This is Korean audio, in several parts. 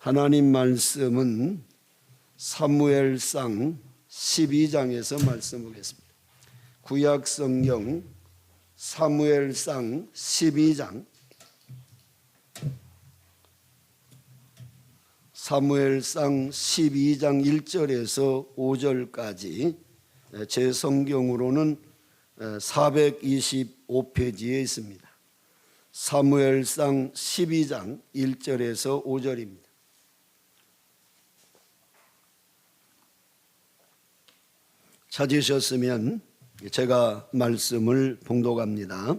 하나님 말씀은 사무엘상 12장에서 말씀하겠습니다. 구약 성경 사무엘상 12장, 사무엘상 12장 1절에서 5절까지 제 성경으로는 425페이지에 있습니다. 사무엘상 12장 1절에서 5절입니다. 찾으셨으면 제가 말씀을 봉독합니다.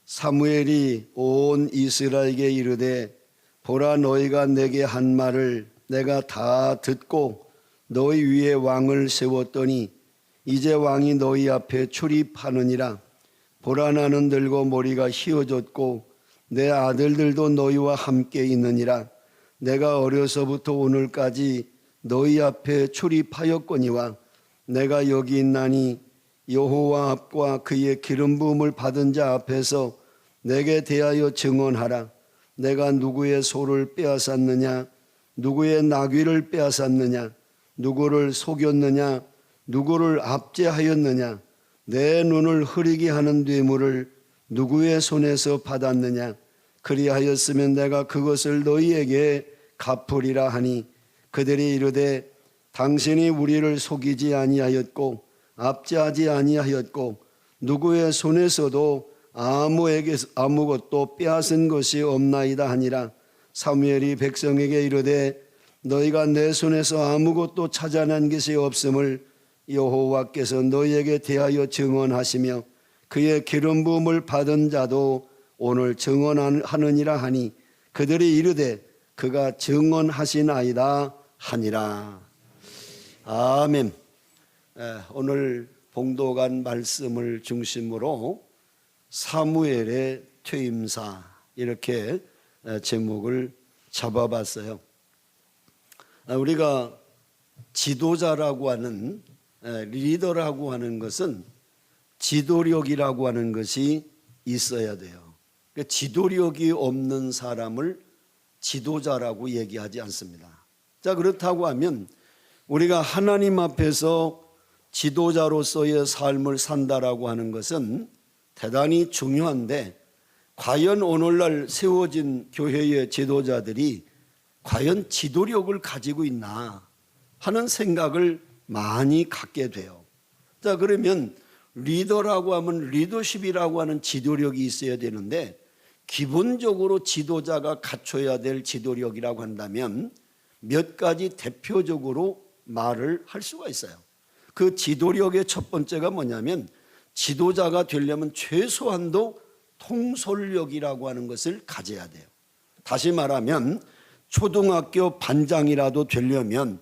사무엘이 온 이스라엘에게 이르되 보라, 너희가 내게 한 말을 내가 다 듣고 너희 위에 왕을 세웠더니 이제 왕이 너희 앞에 출입하느니라. 보라, 나는 늙어 머리가 휘어졌고 내 아들들도 너희와 함께 있느니라. 내가 어려서부터 오늘까지 너희 앞에 출입하였거니와 내가 여기 있나니 여호와 앞과 그의 기름 부음을 받은 자 앞에서 내게 대하여 증언하라. 내가 누구의 소를 빼앗았느냐, 누구의 나귀를 빼앗았느냐, 누구를 속였느냐, 누구를 압제하였느냐, 내 눈을 흐리게 하는 뇌물을 누구의 손에서 받았느냐. 그리하였으면 내가 그것을 너희에게 갚으리라 하니 그들이 이르되 당신이 우리를 속이지 아니하였고 압제하지 아니하였고 누구의 손에서도 아무것도 빼앗은 것이 없나이다 하니라. 사무엘이 백성에게 이르되 너희가 내 손에서 아무것도 찾아낸 것이 없음을 여호와께서 너희에게 대하여 증언하시며 그의 기름 부음을 받은 자도 오늘 증언하느니라 하니 그들이 이르되 그가 증언하시나이다 하니라. 아멘. 오늘 봉독한 말씀을 중심으로 사무엘의 퇴임사, 이렇게 제목을 잡아봤어요. 우리가 지도자라고 하는, 리더라고 하는 것은 지도력이라고 하는 것이 있어야 돼요. 지도력이 없는 사람을 지도자라고 얘기하지 않습니다. 자, 그렇다고 하면 우리가 하나님 앞에서 지도자로서의 삶을 산다라고 하는 것은 대단히 중요한데, 과연 오늘날 세워진 교회의 지도자들이 과연 지도력을 가지고 있나 하는 생각을 많이 갖게 돼요. 자, 그러면 리더라고 하면 리더십이라고 하는 지도력이 있어야 되는데, 기본적으로 지도자가 갖춰야 될 지도력이라고 한다면 몇 가지 대표적으로 말을 할 수가 있어요. 그 지도력의 첫 번째가 뭐냐면, 지도자가 되려면 최소한도 통솔력이라고 하는 것을 가져야 돼요. 다시 말하면 초등학교 반장이라도 되려면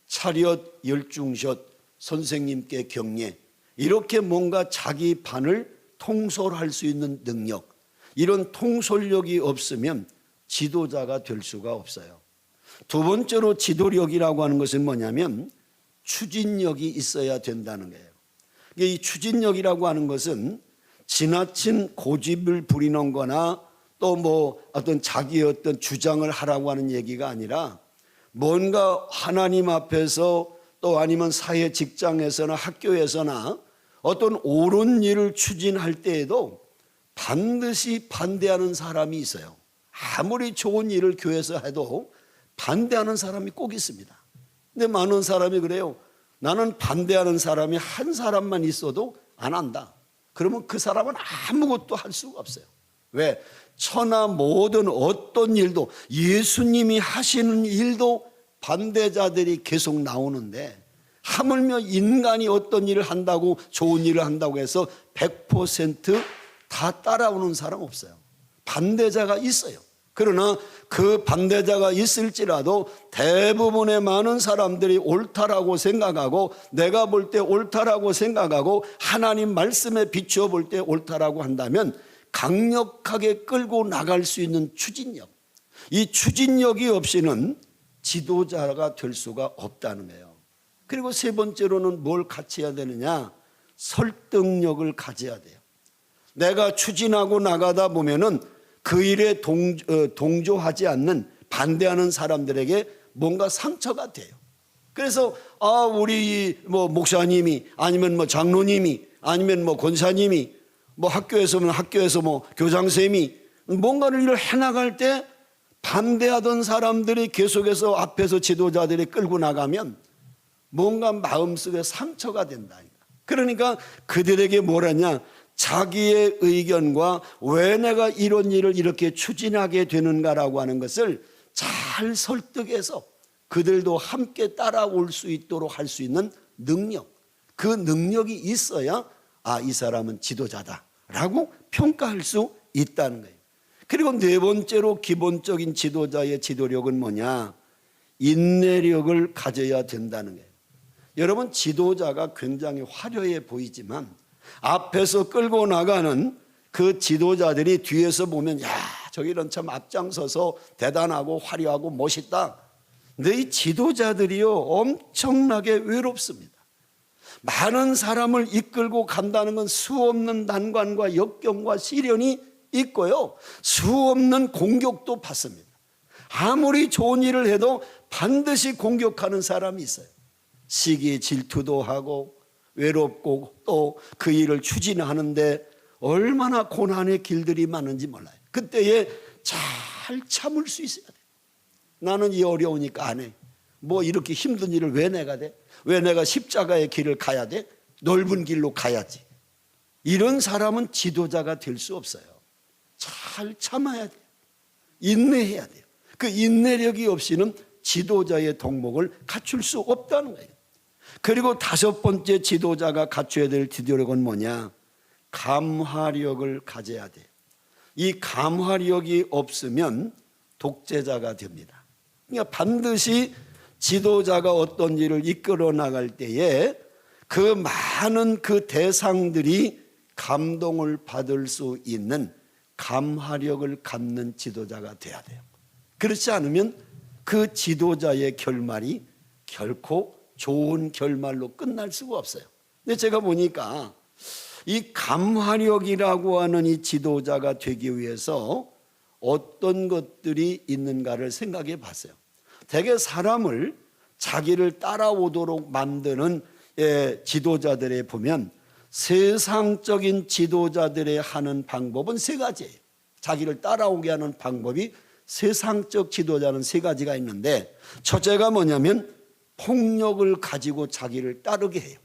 차렷, 열중샷, 선생님께 경례, 이렇게 뭔가 자기 반을 통솔할 수 있는 능력, 이런 통솔력이 없으면 지도자가 될 수가 없어요. 두 번째로 지도력이라고 하는 것은 뭐냐면 추진력이 있어야 된다는 거예요. 이 추진력이라고 하는 것은 지나친 고집을 부리는 거나 또 뭐 어떤 자기의 어떤 주장을 하라고 하는 얘기가 아니라, 뭔가 하나님 앞에서 또 아니면 사회 직장에서나 학교에서나 어떤 옳은 일을 추진할 때에도 반드시 반대하는 사람이 있어요. 아무리 좋은 일을 교회에서 해도 반대하는 사람이 꼭 있습니다. 근데 많은 사람이 그래요. 나는 반대하는 사람이 한 사람만 있어도 안 한다. 그러면 그 사람은 아무것도 할 수가 없어요. 왜? 천하 모든 어떤 일도, 예수님이 하시는 일도 반대자들이 계속 나오는데, 하물며 인간이 어떤 일을 한다고, 좋은 일을 한다고 해서 100% 다 따라오는 사람 없어요. 반대자가 있어요. 그러나 그 반대자가 있을지라도 대부분의 많은 사람들이 옳다라고 생각하고, 내가 볼 때 옳다라고 생각하고, 하나님 말씀에 비추어 볼 때 옳다라고 한다면 강력하게 끌고 나갈 수 있는 추진력, 이 추진력이 없이는 지도자가 될 수가 없다는 거예요. 그리고 세 번째로는 뭘 갖춰야 되느냐? 설득력을 가져야 돼요. 내가 추진하고 나가다 보면은 그 일에 동조하지 않는 반대하는 사람들에게 뭔가 상처가 돼요. 그래서 우리 뭐 목사님이 아니면 뭐 장로님이 아니면 뭐 권사님이 뭐 학교에서 뭐 교장쌤이 뭔가를 일을 해나갈 때 반대하던 사람들이 계속해서 앞에서 지도자들이 끌고 나가면 뭔가 마음속에 상처가 된다. 그러니까 그들에게 뭐라냐, 자기의 의견과 왜 내가 이런 일을 이렇게 추진하게 되는가라고 하는 것을 잘 설득해서 그들도 함께 따라올 수 있도록 할 수 있는 능력, 그 능력이 있어야 이 사람은 지도자다라고 평가할 수 있다는 거예요. 그리고 네 번째로 기본적인 지도자의 지도력은 뭐냐, 인내력을 가져야 된다는 거예요. 여러분, 지도자가 굉장히 화려해 보이지만 앞에서 끌고 나가는 그 지도자들이 뒤에서 보면 저기는 참 앞장서서 대단하고 화려하고 멋있다. 근데 이 지도자들이요, 엄청나게 외롭습니다. 많은 사람을 이끌고 간다는 건 수없는 난관과 역경과 시련이 있고요, 수없는 공격도 받습니다. 아무리 좋은 일을 해도 반드시 공격하는 사람이 있어요. 시기 질투도 하고 외롭고 또 그 일을 추진하는데 얼마나 고난의 길들이 많은지 몰라요. 그때에 잘 참을 수 있어야 돼요. 나는 이 어려우니까 안 해. 뭐 이렇게 힘든 일을 왜 내가 돼? 왜 내가 십자가의 길을 가야 돼? 넓은 길로 가야지. 이런 사람은 지도자가 될 수 없어요. 잘 참아야 돼요. 인내해야 돼요. 그 인내력이 없이는 지도자의 덕목을 갖출 수 없다는 거예요. 그리고 다섯 번째 지도자가 갖춰야 될 지도력은 뭐냐, 감화력을 가져야 돼요. 이 감화력이 없으면 독재자가 됩니다. 그러니까 반드시 지도자가 어떤 일을 이끌어 나갈 때에 그 많은 그 대상들이 감동을 받을 수 있는 감화력을 갖는 지도자가 돼야 돼요. 그렇지 않으면 그 지도자의 결말이 결코 좋은 결말로 끝날 수가 없어요. 근데 제가 보니까 이 감화력이라고 하는 이 지도자가 되기 위해서 어떤 것들이 있는가를 생각해 봤어요. 대개 사람을 자기를 따라오도록 만드는 지도자들에 보면 세상적인 지도자들의 하는 방법은 세 가지예요. 자기를 따라오게 하는 방법이 세상적 지도자는 세 가지가 있는데, 첫째가 뭐냐면 폭력을 가지고 자기를 따르게 해요.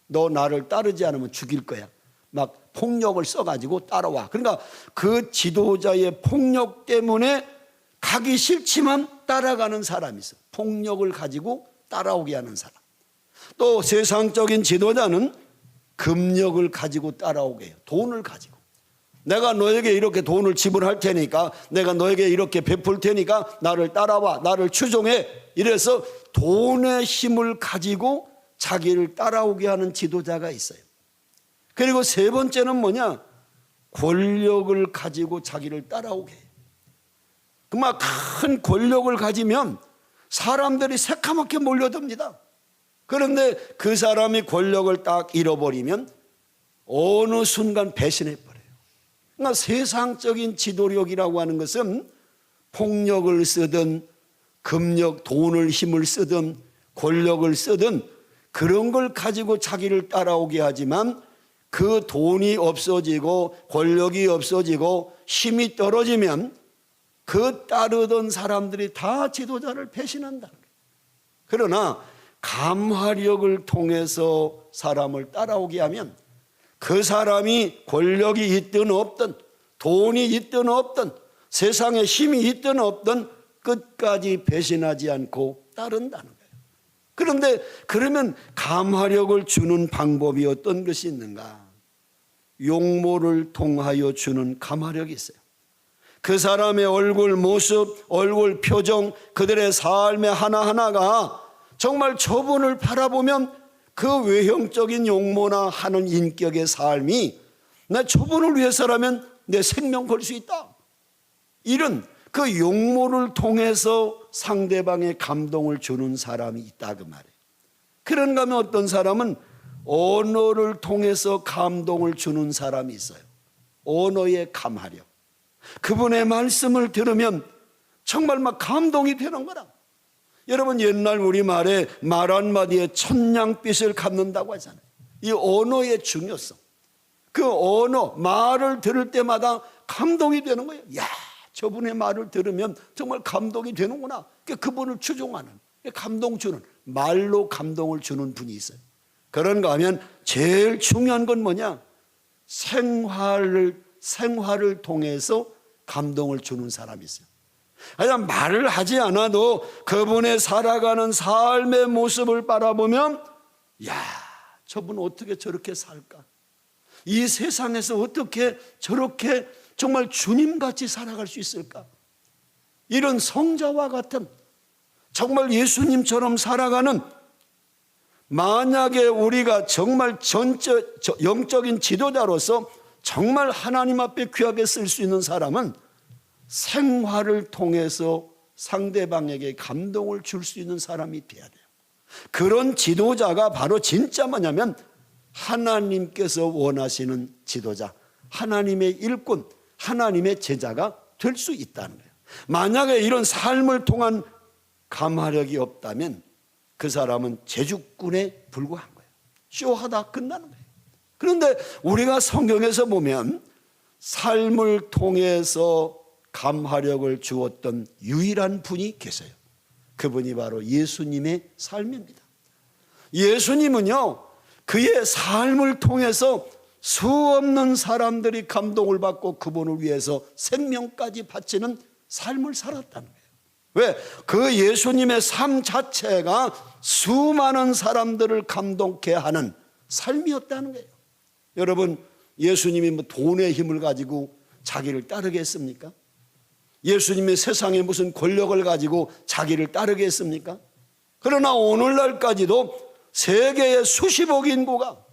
너 나를 따르지 않으면 죽일 거야. 막 폭력을 써가지고 따라와. 그러니까 그 지도자의 폭력 때문에 가기 싫지만 따라가는 사람이 있어요. 폭력을 가지고 따라오게 하는 사람. 또 세상적인 지도자는 금력을 가지고 따라오게 해요. 돈을 가지고. 내가 너에게 이렇게 돈을 지불할 테니까, 내가 너에게 이렇게 베풀 테니까 나를 따라와, 나를 추종해. 이래서 돈의 힘을 가지고 자기를 따라오게 하는 지도자가 있어요. 그리고 세 번째는 뭐냐, 권력을 가지고 자기를 따라오게 해요. 그만 큰 권력을 가지면 사람들이 새카맣게 몰려듭니다. 그런데 그 사람이 권력을 딱 잃어버리면 어느 순간 배신해 버려요. 그러니까 세상적인 지도력이라고 하는 것은 폭력을 쓰든 금력, 돈을 힘을 쓰든 권력을 쓰든 그런 걸 가지고 자기를 따라오게 하지만 그 돈이 없어지고 권력이 없어지고 힘이 떨어지면 그 따르던 사람들이 다 지도자를 배신한다는 거예요. 그러나 감화력을 통해서 사람을 따라오게 하면 그 사람이 권력이 있든 없든 돈이 있든 없든 세상에 힘이 있든 없든 끝까지 배신하지 않고 따른다는 거예요. 그런데 그러면 감화력을 주는 방법이 어떤 것이 있는가? 용모를 통하여 주는 감화력이 있어요. 그 사람의 얼굴 모습, 얼굴 표정, 그들의 삶의 하나하나가 정말 저분을 바라보면 그 외형적인 용모나 하는 인격의 삶이 나 저분을 위해서라면 내 생명 걸 수 있다. 이런 그 용모를 통해서 상대방의 감동을 주는 사람이 있다 그 말이에요. 그런가 하면 어떤 사람은 언어를 통해서 감동을 주는 사람이 있어요. 언어의 감화력. 그분의 말씀을 들으면 정말 막 감동이 되는 거라. 여러분, 옛날 우리말에 말 한마디에 천냥빚을 갚는다고 하잖아요. 이 언어의 중요성, 그 언어, 말을 들을 때마다 감동이 되는 거예요. 야, 저분의 말을 들으면 정말 감동이 되는구나. 그분을 추종하는, 감동 주는, 말로 감동을 주는 분이 있어요. 그런가 하면 제일 중요한 건 뭐냐? 생활을 통해서 감동을 주는 사람이 있어요. 그냥 말을 하지 않아도 그분의 살아가는 삶의 모습을 바라보면, 야, 저분 어떻게 저렇게 살까? 이 세상에서 어떻게 저렇게 정말 주님같이 살아갈 수 있을까? 이런 성자와 같은, 정말 예수님처럼 살아가는, 만약에 우리가 정말 영적인 지도자로서 정말 하나님 앞에 귀하게 쓸 수 있는 사람은 생활을 통해서 상대방에게 감동을 줄 수 있는 사람이 돼야 돼요. 그런 지도자가 바로 진짜 뭐냐면 하나님께서 원하시는 지도자, 하나님의 일꾼, 하나님의 제자가 될 수 있다는 거예요. 만약에 이런 삶을 통한 감화력이 없다면 그 사람은 제주꾼에 불과한 거예요. 쇼하다 끝나는 거예요. 그런데 우리가 성경에서 보면 삶을 통해서 감화력을 주었던 유일한 분이 계세요. 그분이 바로 예수님의 삶입니다. 예수님은요, 그의 삶을 통해서 수없는 사람들이 감동을 받고 그분을 위해서 생명까지 바치는 삶을 살았다는 거예요. 왜? 그 예수님의 삶 자체가 수많은 사람들을 감동케 하는 삶이었다는 거예요. 여러분, 예수님이 뭐 돈의 힘을 가지고 자기를 따르겠습니까? 예수님이 세상에 무슨 권력을 가지고 자기를 따르겠습니까? 그러나 오늘날까지도 세계의 수십억 인구가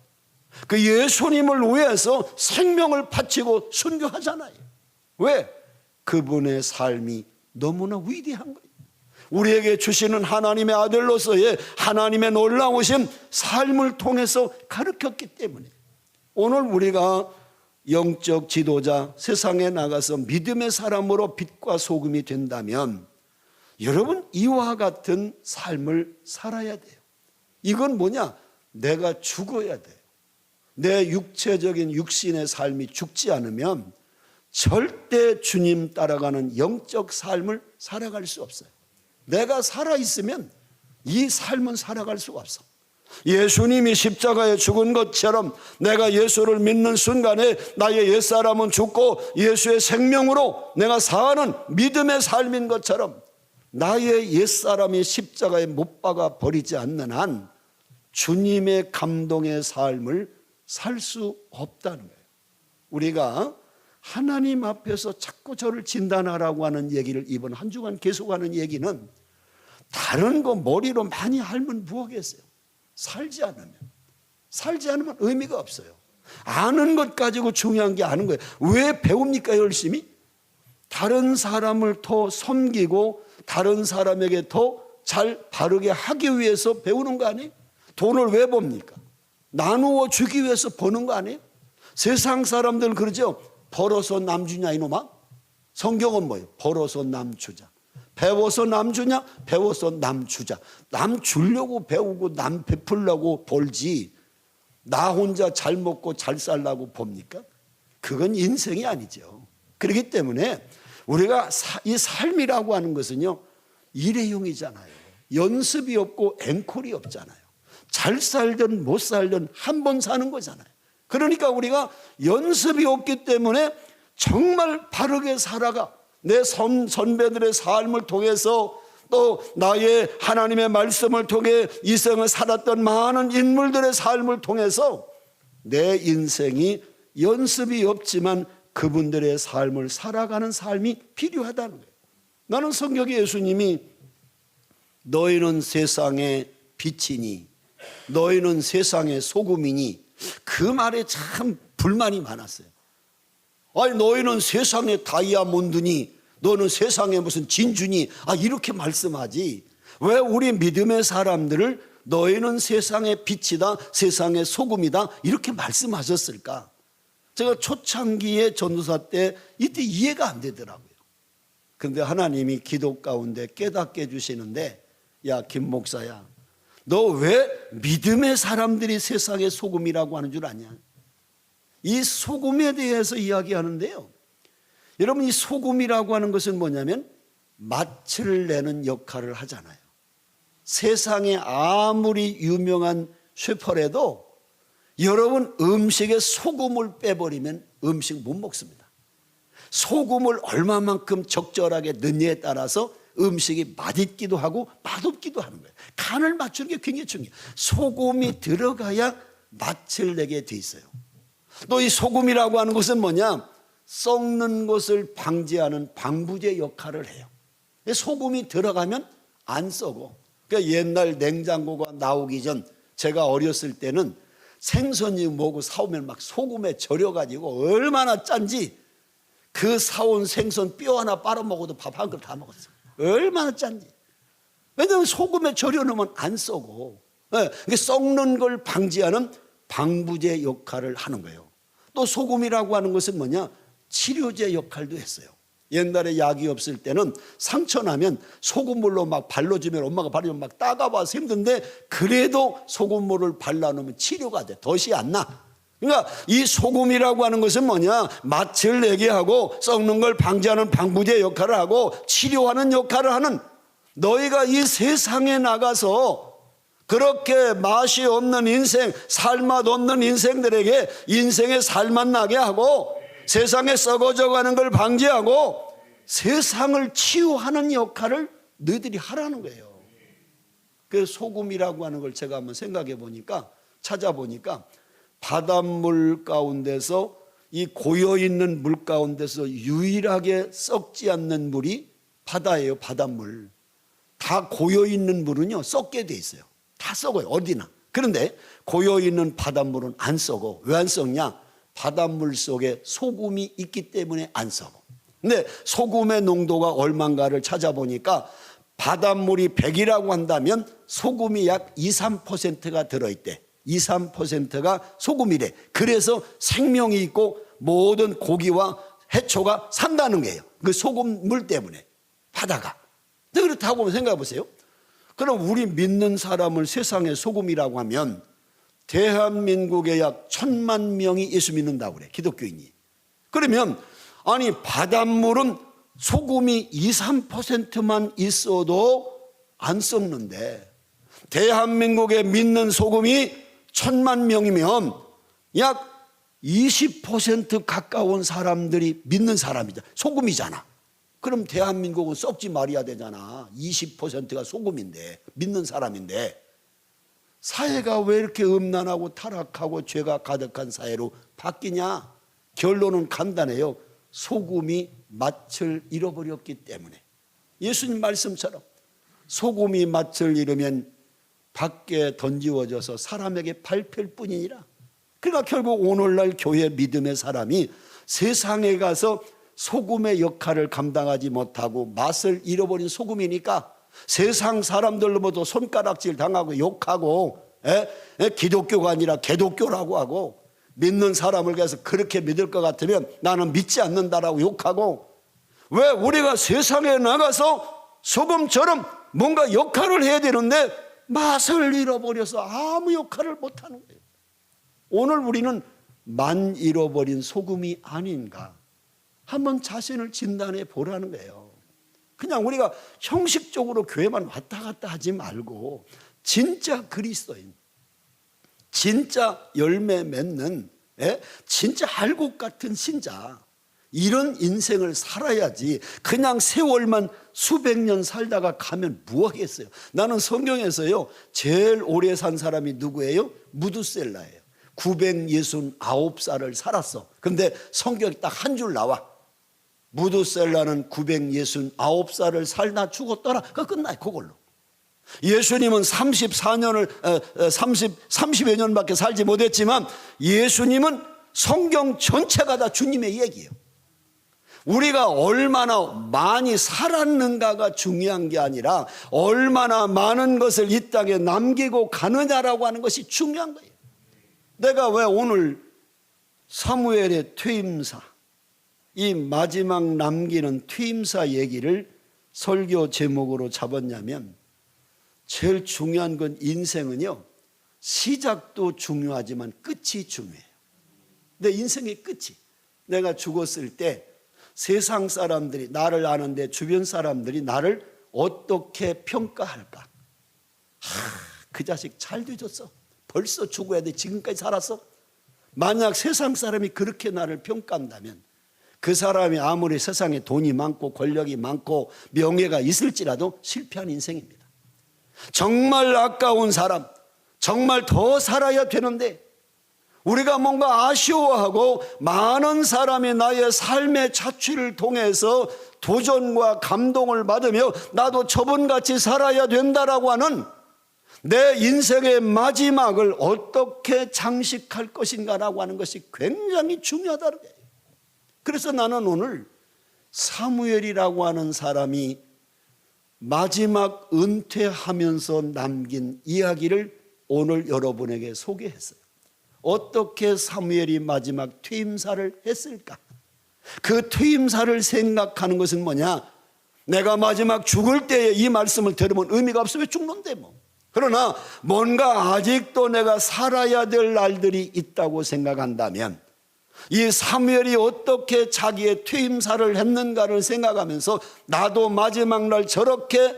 그 예수님을 위해서 생명을 바치고 순교하잖아요. 왜? 그분의 삶이 너무나 위대한 거예요. 우리에게 주시는 하나님의 아들로서의 하나님의 놀라우신 삶을 통해서 가르쳤기 때문에 오늘 우리가 영적 지도자, 세상에 나가서 믿음의 사람으로 빛과 소금이 된다면 여러분, 이와 같은 삶을 살아야 돼요. 이건 뭐냐? 내가 죽어야 돼요. 내 육체적인 육신의 삶이 죽지 않으면 절대 주님 따라가는 영적 삶을 살아갈 수 없어요. 내가 살아있으면 이 삶은 살아갈 수가 없어. 예수님이 십자가에 죽은 것처럼 내가 예수를 믿는 순간에 나의 옛사람은 죽고 예수의 생명으로 내가 사는 믿음의 삶인 것처럼 나의 옛사람이 십자가에 못 박아 버리지 않는 한 주님의 감동의 삶을 살 수 없다는 거예요. 우리가 하나님 앞에서 자꾸 저를 진단하라고 하는 얘기를 이번 한 주간 계속하는 얘기는 다른 거 머리로 많이 알면 뭐하겠어요? 살지 않으면 의미가 없어요. 아는 것 가지고 중요한 게 아는 거예요. 왜 배웁니까? 열심히 다른 사람을 더 섬기고 다른 사람에게 더 잘 바르게 하기 위해서 배우는 거 아니에요? 돈을 왜 봅니까? 나누어 주기 위해서 버는 거 아니에요? 세상 사람들은 그러죠. 벌어서 남 주냐 이놈아? 성경은 뭐예요? 벌어서 남 주자. 배워서 남 주냐? 배워서 남 주자. 남 주려고 배우고 남 베풀려고 벌지 나 혼자 잘 먹고 잘 살라고 봅니까? 그건 인생이 아니죠. 그렇기 때문에 우리가 이 삶이라고 하는 것은요, 일회용이잖아요. 연습이 없고 앵콜이 없잖아요. 잘 살든 못 살든 한 번 사는 거잖아요. 그러니까 우리가 연습이 없기 때문에 정말 바르게 살아가 내 선배들의 삶을 통해서 또 나의 하나님의 말씀을 통해 이 생을 살았던 많은 인물들의 삶을 통해서 내 인생이 연습이 없지만 그분들의 삶을 살아가는 삶이 필요하다는 거예요. 나는 성경에 예수님이 너희는 세상의 빛이니 너희는 세상의 소금이니 그 말에 참 불만이 많았어요. 아니 너희는 세상의 다이아몬드니 너는 세상의 무슨 진주니 이렇게 말씀하지 왜 우리 믿음의 사람들을 너희는 세상의 빛이다 세상의 소금이다 이렇게 말씀하셨을까? 제가 초창기에 전도사 때 이때 이해가 안 되더라고요. 근데 하나님이 기도 가운데 깨닫게 해주시는데, 야, 김 목사야, 너 왜 믿음의 사람들이 세상의 소금이라고 하는 줄 아냐? 이 소금에 대해서 이야기하는데요, 여러분, 이 소금이라고 하는 것은 뭐냐면 맛을 내는 역할을 하잖아요. 세상에 아무리 유명한 셰프라도 여러분, 음식에 소금을 빼버리면 음식 못 먹습니다. 소금을 얼마만큼 적절하게 넣느냐에 따라서 음식이 맛있기도 하고 맛없기도 하는 거예요. 간을 맞추는 게 굉장히 중요해요. 소금이 들어가야 맛을 내게 돼 있어요. 또 이 소금이라고 하는 것은 뭐냐? 썩는 것을 방지하는 방부제 역할을 해요. 소금이 들어가면 안 썩어. 그러니까 옛날 냉장고가 나오기 전 제가 어렸을 때는 생선이 뭐고 사오면 막 소금에 절여가지고 얼마나 짠지, 그 사온 생선 뼈 하나 빨아먹어도 밥 한 그릇 다 먹었어요. 얼마나 짠지. 왜냐하면 소금에 절여놓으면 안 썩어. 썩는 걸 방지하는 방부제 역할을 하는 거예요. 또 소금이라고 하는 것은 뭐냐? 치료제 역할도 했어요. 옛날에 약이 없을 때는 상처 나면 소금물로 막 발라주면, 엄마가 바르면 막 따가워서 힘든데 그래도 소금물을 발라놓으면 치료가 돼. 덫이 안 나. 그러니까 이 소금이라고 하는 것은 뭐냐? 맛을 내게 하고 썩는 걸 방지하는 방부제 역할을 하고 치료하는 역할을 하는, 너희가 이 세상에 나가서 그렇게 맛이 없는 인생, 살맛 없는 인생들에게 인생의 살맛 나게 하고 세상에 썩어져 가는 걸 방지하고 세상을 치유하는 역할을 너희들이 하라는 거예요. 그 소금이라고 하는 걸 제가 한번 생각해 보니까, 찾아보니까 바닷물 가운데서, 이 고여있는 물 가운데서 유일하게 썩지 않는 물이 바다예요. 바닷물. 다 고여있는 물은요 썩게 돼 있어요. 다 썩어요, 어디나. 그런데 고여있는 바닷물은 안 썩어. 왜 안 썩냐? 바닷물 속에 소금이 있기 때문에 안 썩어. 근데 소금의 농도가 얼마인가를 찾아보니까 바닷물이 100이라고 한다면 소금이 약 2, 3%가 들어있대. 2, 3%가 소금이래. 그래서 생명이 있고 모든 고기와 해초가 산다는 거예요. 그 소금물 때문에 바다가. 그렇다고 생각해 보세요. 그럼 우리 믿는 사람을 세상의 소금이라고 하면 대한민국에 약 1,000만 명이 예수 믿는다고 그래, 기독교인이. 그러면 아니 바닷물은 소금이 2, 3%만 있어도 안 썩는데 대한민국에 믿는 소금이 1,000만 명이면 약 20% 가까운 사람들이 믿는 사람이잖아. 소금이잖아. 그럼 대한민국은 썩지 말아야 되잖아. 20%가 소금인데, 믿는 사람인데. 사회가 왜 이렇게 음란하고 타락하고 죄가 가득한 사회로 바뀌냐? 결론은 간단해요. 소금이 맛을 잃어버렸기 때문에. 예수님 말씀처럼 소금이 맛을 잃으면 밖에 던지워져서 사람에게 밟힐 뿐이니라. 그러니까 결국 오늘날 교회 믿음의 사람이 세상에 가서 소금의 역할을 감당하지 못하고 맛을 잃어버린 소금이니까 세상 사람들로부터 손가락질 당하고 욕하고, 기독교가 아니라 개독교라고 하고, 믿는 사람을 가서 그렇게 믿을 것 같으면 나는 믿지 않는다라고 욕하고, 왜 우리가 세상에 나가서 소금처럼 뭔가 역할을 해야 되는데 맛을 잃어버려서 아무 역할을 못하는 거예요. 오늘 우리는 만 잃어버린 소금이 아닌가 한번 자신을 진단해 보라는 거예요. 그냥 우리가 형식적으로 교회만 왔다 갔다 하지 말고 진짜 그리스도인, 진짜 열매 맺는, 진짜 알곡 같은 신자, 이런 인생을 살아야지. 그냥 세월만 수백 년 살다가 가면 뭐하겠어요. 나는 성경에서요 제일 오래 산 사람이 누구예요? 무두셀라예요. 969살을 살았어. 근데 성경에 딱 한 줄 나와. 무두셀라는 969살을 살다 죽었더라. 그거 끝나요, 그걸로. 예수님은 30여 년밖에 살지 못했지만 예수님은 성경 전체가 다 주님의 얘기예요. 우리가 얼마나 많이 살았는가가 중요한 게 아니라 얼마나 많은 것을 이 땅에 남기고 가느냐라고 하는 것이 중요한 거예요. 내가 왜 오늘 사무엘의 퇴임사, 이 마지막 남기는 퇴임사 얘기를 설교 제목으로 잡았냐면, 제일 중요한 건 인생은요, 시작도 중요하지만 끝이 중요해요. 내 인생의 끝이, 내가 죽었을 때 세상 사람들이 나를 아는데 주변 사람들이 나를 어떻게 평가할까? 그 자식 잘 되졌어. 벌써 죽어야 돼. 지금까지 살았어. 만약 세상 사람이 그렇게 나를 평가한다면, 그 사람이 아무리 세상에 돈이 많고 권력이 많고 명예가 있을지라도 실패한 인생입니다. 정말 아까운 사람, 정말 더 살아야 되는데 우리가 뭔가 아쉬워하고 많은 사람이 나의 삶의 자취를 통해서 도전과 감동을 받으며 나도 저분같이 살아야 된다라고 하는 내 인생의 마지막을 어떻게 장식할 것인가라고 하는 것이 굉장히 중요하다는 거예요. 그래서 나는 오늘 사무엘이라고 하는 사람이 마지막 은퇴하면서 남긴 이야기를 오늘 여러분에게 소개했어요. 어떻게 사무엘이 마지막 퇴임사를 했을까? 그 퇴임사를 생각하는 것은 뭐냐? 내가 마지막 죽을 때에 이 말씀을 들으면 의미가 없어. 왜 죽는데 뭐. 그러나 뭔가 아직도 내가 살아야 될 날들이 있다고 생각한다면, 이 사무엘이 어떻게 자기의 퇴임사를 했는가를 생각하면서 나도 마지막 날 저렇게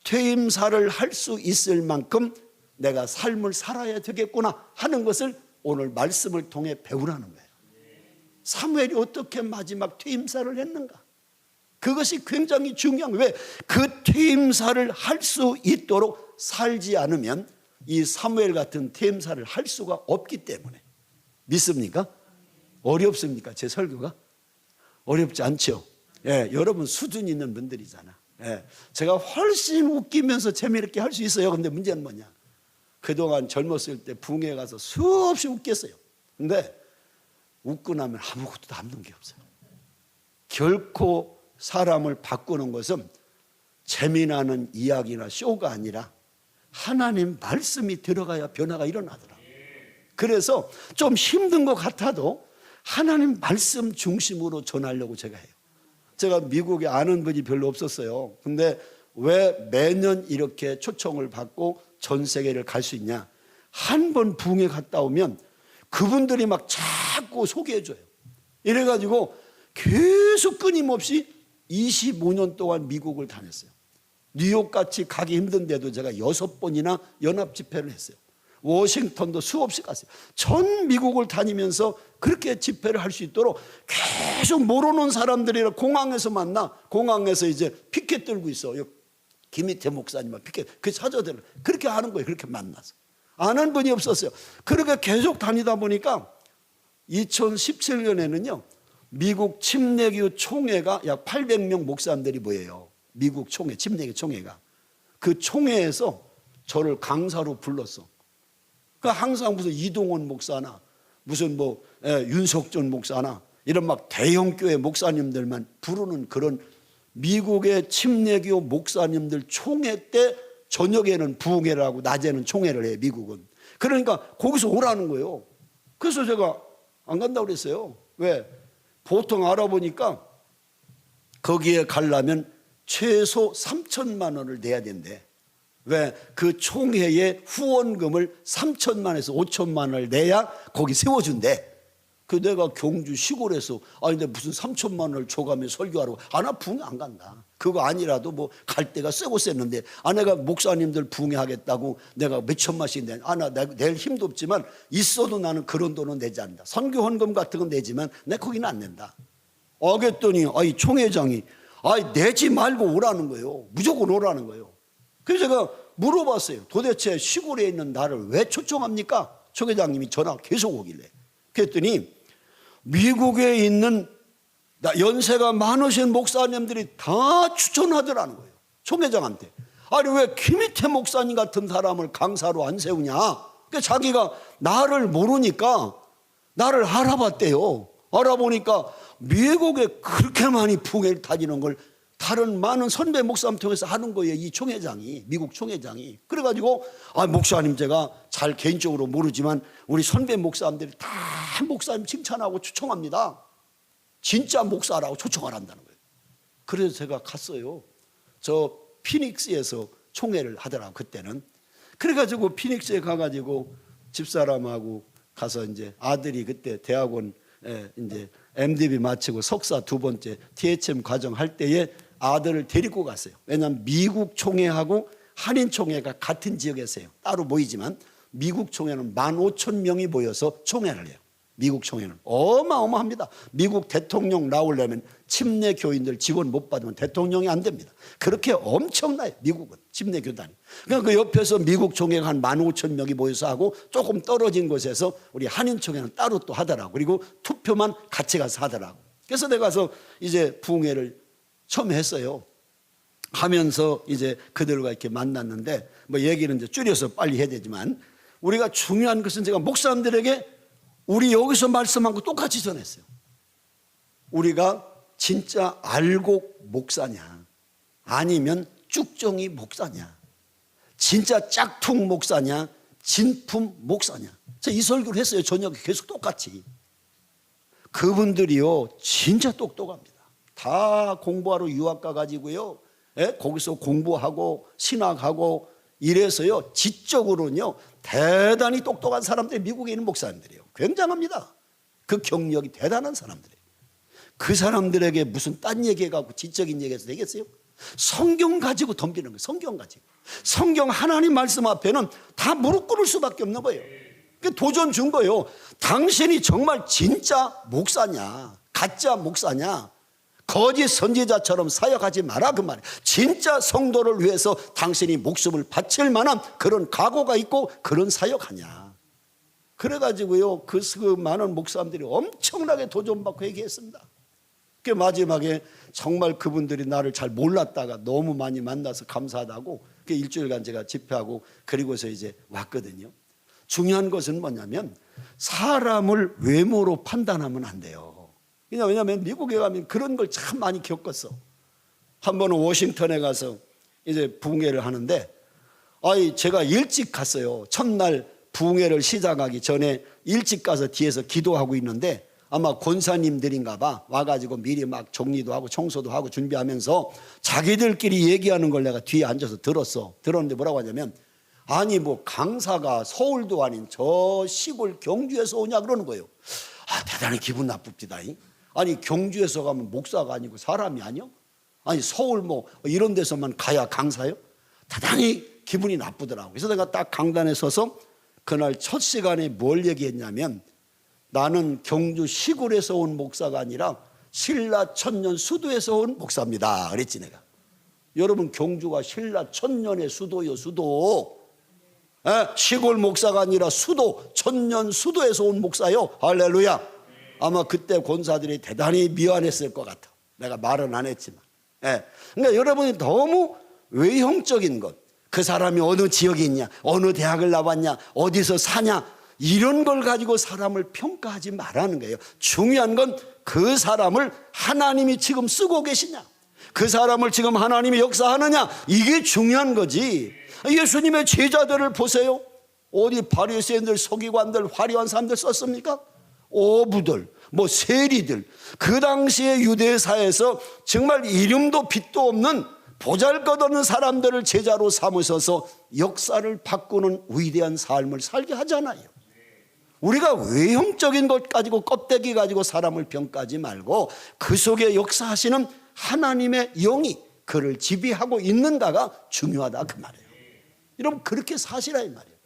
퇴임사를 할 수 있을 만큼 내가 삶을 살아야 되겠구나 하는 것을 오늘 말씀을 통해 배우라는 거예요. 사무엘이 어떻게 마지막 퇴임사를 했는가? 그것이 굉장히 중요한 거예요. 왜? 그 퇴임사를 할 수 있도록 살지 않으면 이 사무엘 같은 퇴임사를 할 수가 없기 때문에. 믿습니까? 어렵습니까? 제 설교가? 어렵지 않죠? 예, 여러분 수준 있는 분들이잖아. 예, 제가 훨씬 웃기면서 재미있게 할 수 있어요. 근데 문제는 뭐냐? 그동안 젊었을 때 붕에 가서 수없이 웃겼어요. 근데 웃고 나면 아무것도 남는 게 없어요. 결코 사람을 바꾸는 것은 재미나는 이야기나 쇼가 아니라 하나님 말씀이 들어가야 변화가 일어나더라고요. 그래서 좀 힘든 것 같아도 하나님 말씀 중심으로 전하려고 제가 해요. 제가 미국에 아는 분이 별로 없었어요. 근데 왜 매년 이렇게 초청을 받고 전 세계를 갈 수 있냐? 한 번 부흥에 갔다 오면 그분들이 막 자꾸 소개해줘요. 이래가지고 계속 끊임없이 25년 동안 미국을 다녔어요. 뉴욕같이 가기 힘든데도 제가 6번이나 연합 집회를 했어요. 워싱턴도 수없이 갔어요. 전 미국을 다니면서 그렇게 집회를 할 수 있도록 계속 모르는 사람들이랑 공항에서 만나. 공항에서 이제 피켓 들고 있어. 김희태 목사님과 피켓 그 찾아들어. 그렇게 하는 거예요. 그렇게 만나서. 아는 분이 없었어요. 그렇게 계속 다니다 보니까 2017년에는요 미국 침례교 총회가 약 800명 목사님들이 모여요. 미국 총회, 침례교 총회가. 그 총회에서 저를 강사로 불렀어. 그러니까 항상 무슨 이동원 목사나 무슨 윤석준 목사나 이런 막 대형 교회 목사님들만 부르는 그런 미국의 침례교 목사님들 총회 때 저녁에는 부흥회를 하고 낮에는 총회를 해, 미국은. 그러니까 거기서 오라는 거예요. 그래서 제가 안 간다고 그랬어요. 왜? 보통 알아보니까 거기에 가려면 최소 3천만 원을 내야 된대. 왜? 그 총회의 후원금을 3천만에서 5천만 원을 내야 거기 세워준대. 그 내가 경주 시골에서 근데 무슨 3천만 원을 줘가며 설교하라고. 나 붕에 안 간다. 그거 아니라도 뭐 갈 데가 쎄고 쎘는데 내가 목사님들 붕에 하겠다고 내가 몇 천만씩 내. 낼 힘도 없지만 있어도 나는 그런 돈은 내지 않는다. 선교 헌금 같은 건 내지만 내 거기는 안 낸다. 그랬더니 이 총회장이 내지 말고 오라는 거예요. 무조건 오라는 거예요. 그래서 제가 물어봤어요. 도대체 시골에 있는 나를 왜 초청합니까? 총회장님이 전화 계속 오길래. 그랬더니 미국에 있는 연세가 많으신 목사님들이 다 추천하더라는 거예요. 총회장한테. 아니 왜 김희태 목사님 같은 사람을 강사로 안 세우냐? 그러니까 자기가 나를 모르니까 나를 알아봤대요. 알아보니까 미국에 그렇게 많이 부흥회를 다니는 걸 다른 많은 선배 목사님 통해서 하는 거예요. 이 총회장이, 미국 총회장이. 그래가지고 목사님 제가 잘 개인적으로 모르지만 우리 선배 목사님들이 다 목사님 칭찬하고 추청합니다. 진짜 목사라고 초청을 한다는 거예요. 그래서 제가 갔어요. 저 피닉스에서 총회를 하더라고 그때는. 그래가지고 피닉스에 가가지고 집사람하고 가서 이제 아들이 그때 대학원 이제 MDB 마치고 석사 두 번째 THM 과정 할 때에 아들을 데리고 갔어요. 왜냐하면 미국 총회하고 한인 총회가 같은 지역에서요. 따로 모이지만 미국 총회는 15,000명이 모여서 총회를 해요. 미국 총회는 어마어마합니다. 미국 대통령 나오려면 침례 교인들 지원 못 받으면 대통령이 안 됩니다. 그렇게 엄청나요. 미국은 침례 교단이. 그러니까 그 옆에서 미국 총회가 한 15,000명이 모여서 하고 조금 떨어진 곳에서 우리 한인 총회는 따로 또 하더라고. 그리고 투표만 같이 가서 하더라고. 그래서 내가 가서 이제 부흥회를 처음 했어요. 하면서 이제 그들과 이렇게 만났는데 뭐 얘기는 이제 줄여서 빨리 해야 되지만 우리가 중요한 것은 제가 목사님들에게 우리 여기서 말씀한 거 똑같이 전했어요. 우리가 진짜 알곡 목사냐 아니면 쭉정이 목사냐, 진짜 짝퉁 목사냐 진품 목사냐. 제가 이 설교를 했어요. 저녁에 계속 똑같이. 그분들이요 진짜 똑똑합니다. 다 공부하러 유학 가가지고요 거기서 공부하고 신학하고 이래서요 지적으로는요 대단히 똑똑한 사람들이 미국에 있는 목사님들이에요. 굉장합니다. 그 경력이 대단한 사람들이에요. 그 사람들에게 무슨 딴 얘기해가지고 지적인 얘기해서 되겠어요? 성경 가지고 덤비는 거예요. 성경 가지고. 성경 하나님 말씀 앞에는 다 무릎 꿇을 수밖에 없는 거예요. 도전 준 거예요. 당신이 정말 진짜 목사냐 가짜 목사냐, 거짓 선지자처럼 사역하지 마라 그 말이에요. 진짜 성도를 위해서 당신이 목숨을 바칠 만한 그런 각오가 있고 그런 사역하냐. 그래가지고요 그 많은 목사님들이 엄청나게 도전받고 얘기했습니다. 그 마지막에 정말 그분들이 나를 잘 몰랐다가 너무 많이 만나서 감사하다고 그 일주일간 제가 집회하고 그리고서 이제 왔거든요. 중요한 것은 뭐냐면 사람을 외모로 판단하면 안 돼요. 왜냐하면 미국에 가면 그런 걸 참 많이 겪었어. 한 번은 워싱턴에 가서 이제 부흥회를 하는데 제가 일찍 갔어요. 첫날 부흥회를 시작하기 전에 일찍 가서 뒤에서 기도하고 있는데 아마 권사님들인가 봐 와가지고 미리 막 정리도 하고 청소도 하고 준비하면서 자기들끼리 얘기하는 걸 내가 뒤에 앉아서 들었어. 들었는데 뭐라고 하냐면 아니 뭐 강사가 서울도 아닌 저 시골 경주에서 오냐 그러는 거예요. 대단히 기분 나쁩니다. 아니 경주에서 가면 목사가 아니고 사람이 아니요? 아니 서울 뭐 이런 데서만 가야 강사요? 대단히 기분이 나쁘더라고요. 그래서 내가 딱 강단에 서서 그날 첫 시간에 뭘 얘기했냐면 나는 경주 시골에서 온 목사가 아니라 신라 천년 수도에서 온 목사입니다 그랬지 내가. 여러분 경주가 신라 천년의 수도요 수도. 시골 목사가 아니라 수도 천년 수도에서 온 목사요. 할렐루야. 아마 그때 권사들이 대단히 미안했을 것 같아. 내가 말은 안 했지만. 그러니까 여러분이 너무 외형적인 것, 그 사람이 어느 지역에 있냐, 어느 대학을 나왔냐, 어디서 사냐 이런 걸 가지고 사람을 평가하지 말라는 거예요. 중요한 건 그 사람을 하나님이 지금 쓰고 계시냐, 그 사람을 지금 하나님이 역사하느냐, 이게 중요한 거지. 예수님의 제자들을 보세요. 어디 바리새인들, 서기관들, 화려한 사람들 썼습니까? 어부들, 뭐 세리들, 그 당시에 유대사에서 정말 이름도 빛도 없는 보잘것없는 사람들을 제자로 삼으셔서 역사를 바꾸는 위대한 삶을 살게 하잖아요. 우리가 외형적인 것 가지고 껍데기 가지고 사람을 평가하지 말고 그 속에 역사하시는 하나님의 영이 그를 지배하고 있는가가 중요하다 그 말이에요. 여러분 그렇게 사시라 이 말이에요.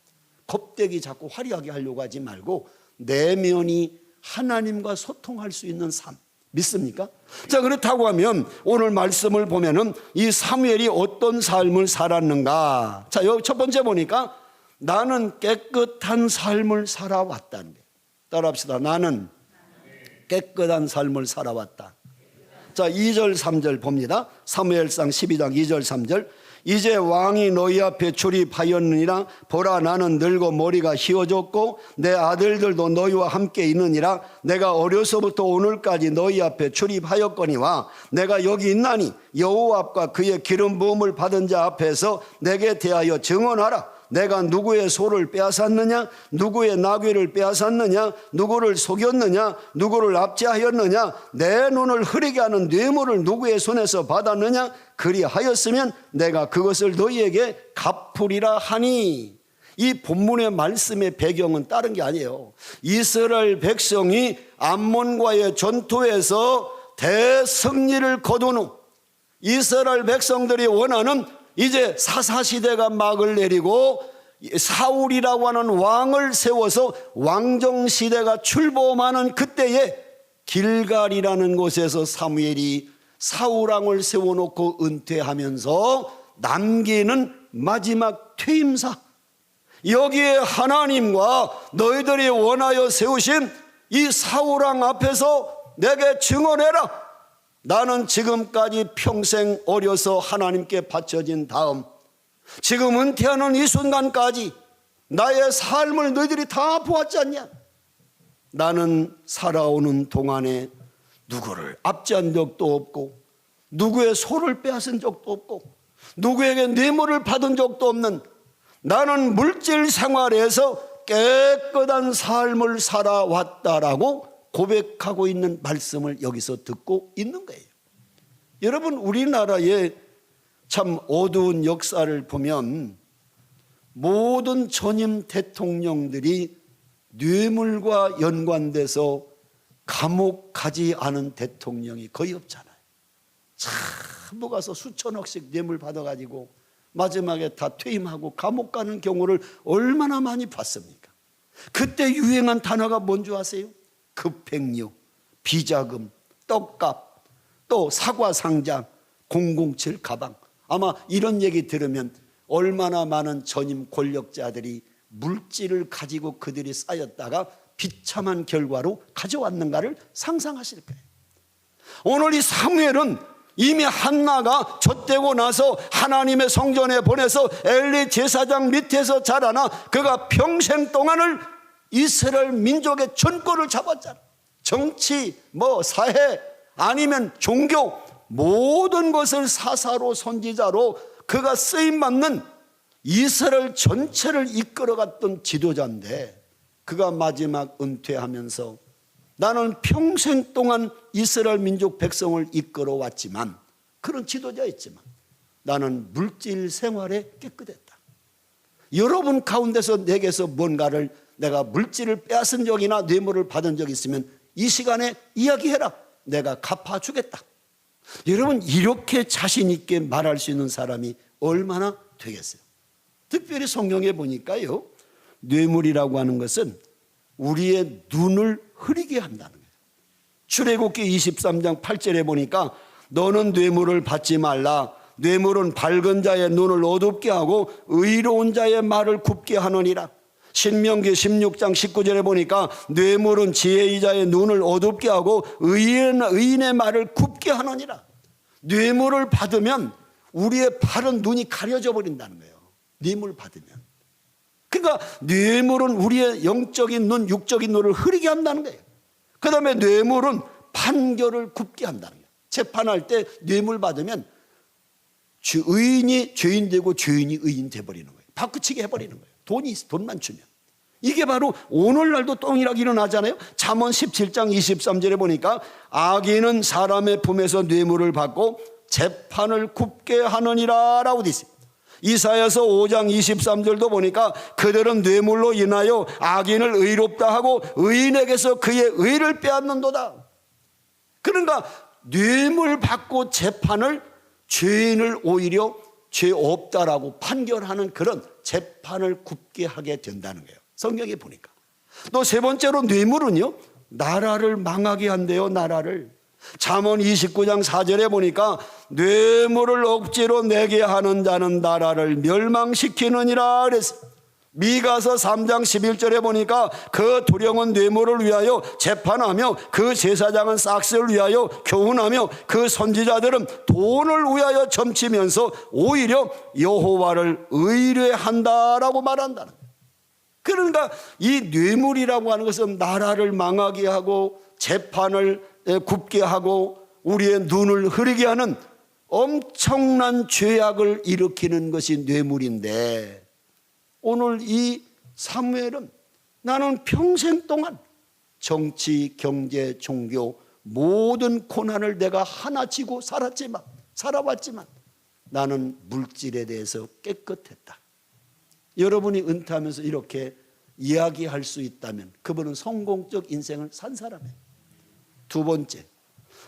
껍데기 자꾸 화려하게 하려고 하지 말고 내면이 하나님과 소통할 수 있는 삶 믿습니까? 자, 그렇다고 하면 오늘 말씀을 보면은 이 사무엘이 어떤 삶을 살았는가. 자, 여기 첫 번째 보니까 나는 깨끗한 삶을 살아왔다는 거예요. 따라합시다. 나는 깨끗한 삶을 살아왔다. 자, 2절 3절 봅니다. 사무엘상 12장 2절 3절. 이제 왕이 너희 앞에 출입하였느니라. 보라, 나는 늙어 머리가 휘어졌고 내 아들들도 너희와 함께 있느니라. 내가 어려서부터 오늘까지 너희 앞에 출입하였거니와 내가 여기 있나니 여호와 앞과 그의 기름 부음을 받은 자 앞에서 내게 대하여 증언하라. 내가 누구의 소를 빼앗았느냐, 누구의 나귀를 빼앗았느냐, 누구를 속였느냐, 누구를 압제하였느냐, 내 눈을 흐리게 하는 뇌물을 누구의 손에서 받았느냐, 그리하였으면 내가 그것을 너희에게 갚으리라 하니. 이 본문의 말씀의 배경은 다른 게 아니에요. 이스라엘 백성이 암몬과의 전투에서 대승리를 거둔 후 이스라엘 백성들이 원하는 이제 사사시대가 막을 내리고 사울이라고 하는 왕을 세워서 왕정시대가 출범하는 그때에 길갈이라는 곳에서 사무엘이 사울왕을 세워놓고 은퇴하면서 남기는 마지막 퇴임사, 여기에 하나님과 너희들이 원하여 세우신 이 사울왕 앞에서 내게 증언해라. 나는 지금까지 평생 어려서 하나님께 바쳐진 다음 지금 은퇴하는 이 순간까지 나의 삶을 너희들이 다 보았지 않냐? 나는 살아오는 동안에 누구를 압제한 적도 없고 누구의 소를 빼앗은 적도 없고 누구에게 뇌물을 받은 적도 없는, 나는 물질 생활에서 깨끗한 삶을 살아왔다라고 고백하고 있는 말씀을 여기서 듣고 있는 거예요. 여러분, 우리나라의 참 어두운 역사를 보면 모든 전임 대통령들이 뇌물과 연관돼서 감옥 가지 않은 대통령이 거의 없잖아요. 전부 가서 수천억씩 뇌물 받아가지고 마지막에 다 퇴임하고 감옥 가는 경우를 얼마나 많이 봤습니까? 그때 유행한 단어가 뭔지 아세요? 급행료, 비자금, 떡값, 또 사과상장, 007 가방. 아마 이런 얘기 들으면 얼마나 많은 전임 권력자들이 물질을 가지고 그들이 쌓였다가 비참한 결과로 가져왔는가를 상상하실 거예요. 오늘 이 사무엘은 이미 한나가 젖되고 나서 하나님의 성전에 보내서 엘리 제사장 밑에서 자라나 그가 평생 동안을 이스라엘 민족의 전권을 잡았잖아. 정치, 사회, 아니면 종교, 모든 것을 사사로 선지자로 그가 쓰임받는 이스라엘 전체를 이끌어갔던 지도자인데, 그가 마지막 은퇴하면서 나는 평생 동안 이스라엘 민족 백성을 이끌어왔지만, 그런 지도자였지만 나는 물질 생활에 깨끗했다. 여러분 가운데서 내게서 뭔가를 내가 물질을 빼앗은 적이나 뇌물을 받은 적이 있으면 이 시간에 이야기해라. 내가 갚아주겠다. 여러분, 이렇게 자신 있게 말할 수 있는 사람이 얼마나 되겠어요? 특별히 성경에 보니까요, 뇌물이라고 하는 것은 우리의 눈을 흐리게 한다는 거예요. 출애굽기 23장 8절에 보니까 너는 뇌물을 받지 말라. 뇌물은 밝은 자의 눈을 어둡게 하고 의로운 자의 말을 굽게 하느니라. 신명기 16장 19절에 보니까 뇌물은 지혜자의 눈을 어둡게 하고 의인의 말을 굽게 하느니라. 뇌물을 받으면 우리의 바른 눈이 가려져 버린다는 거예요. 뇌물 받으면. 그러니까 뇌물은 우리의 영적인 눈, 육적인 눈을 흐리게 한다는 거예요. 그 다음에 뇌물은 판결을 굽게 한다는 거예요. 재판할 때 뇌물 받으면 의인이 죄인 되고 죄인이 의인 돼버리는 거예요. 바꾸치게 해버리는 거예요. 돈만 주면. 이게 바로 오늘날도 동일하게 일어나잖아요. 잠언 17장 23절에 보니까 악인은 사람의 품에서 뇌물을 받고 재판을 굽게 하느니라 라고 되어 있어요. 이사야서 5장 23절도 보니까 그들은 뇌물로 인하여 악인을 의롭다 하고 의인에게서 그의 의를 빼앗는도다. 그러니까 뇌물 받고 재판을, 죄인을 오히려 죄 없다라고 판결하는 그런 재판을 굽게 하게 된다는 거예요. 성경에 보니까. 또 세 번째로 뇌물은요, 나라를 망하게 한대요. 나라를. 잠언 29장 4절에 보니까 뇌물을 억지로 내게 하는 자는 나라를 멸망시키느니라 그랬어요. 미가서 3장 11절에 보니까 그 두령은 뇌물을 위하여 재판하며 그 제사장은 싹스를 위하여 교훈하며 그 선지자들은 돈을 위하여 점치면서 오히려 여호와를 의뢰한다라고 말한다는 거예요. 그러니까 이 뇌물이라고 하는 것은 나라를 망하게 하고 재판을 굽게 하고 우리의 눈을 흐리게 하는 엄청난 죄악을 일으키는 것이 뇌물인데, 오늘 이 사무엘은 나는 평생 동안 정치, 경제, 종교 모든 고난을 내가 하나 지고 살아왔지만 나는 물질에 대해서 깨끗했다. 여러분이 은퇴하면서 이렇게 이야기할 수 있다면 그분은 성공적 인생을 산 사람이에요. 두 번째,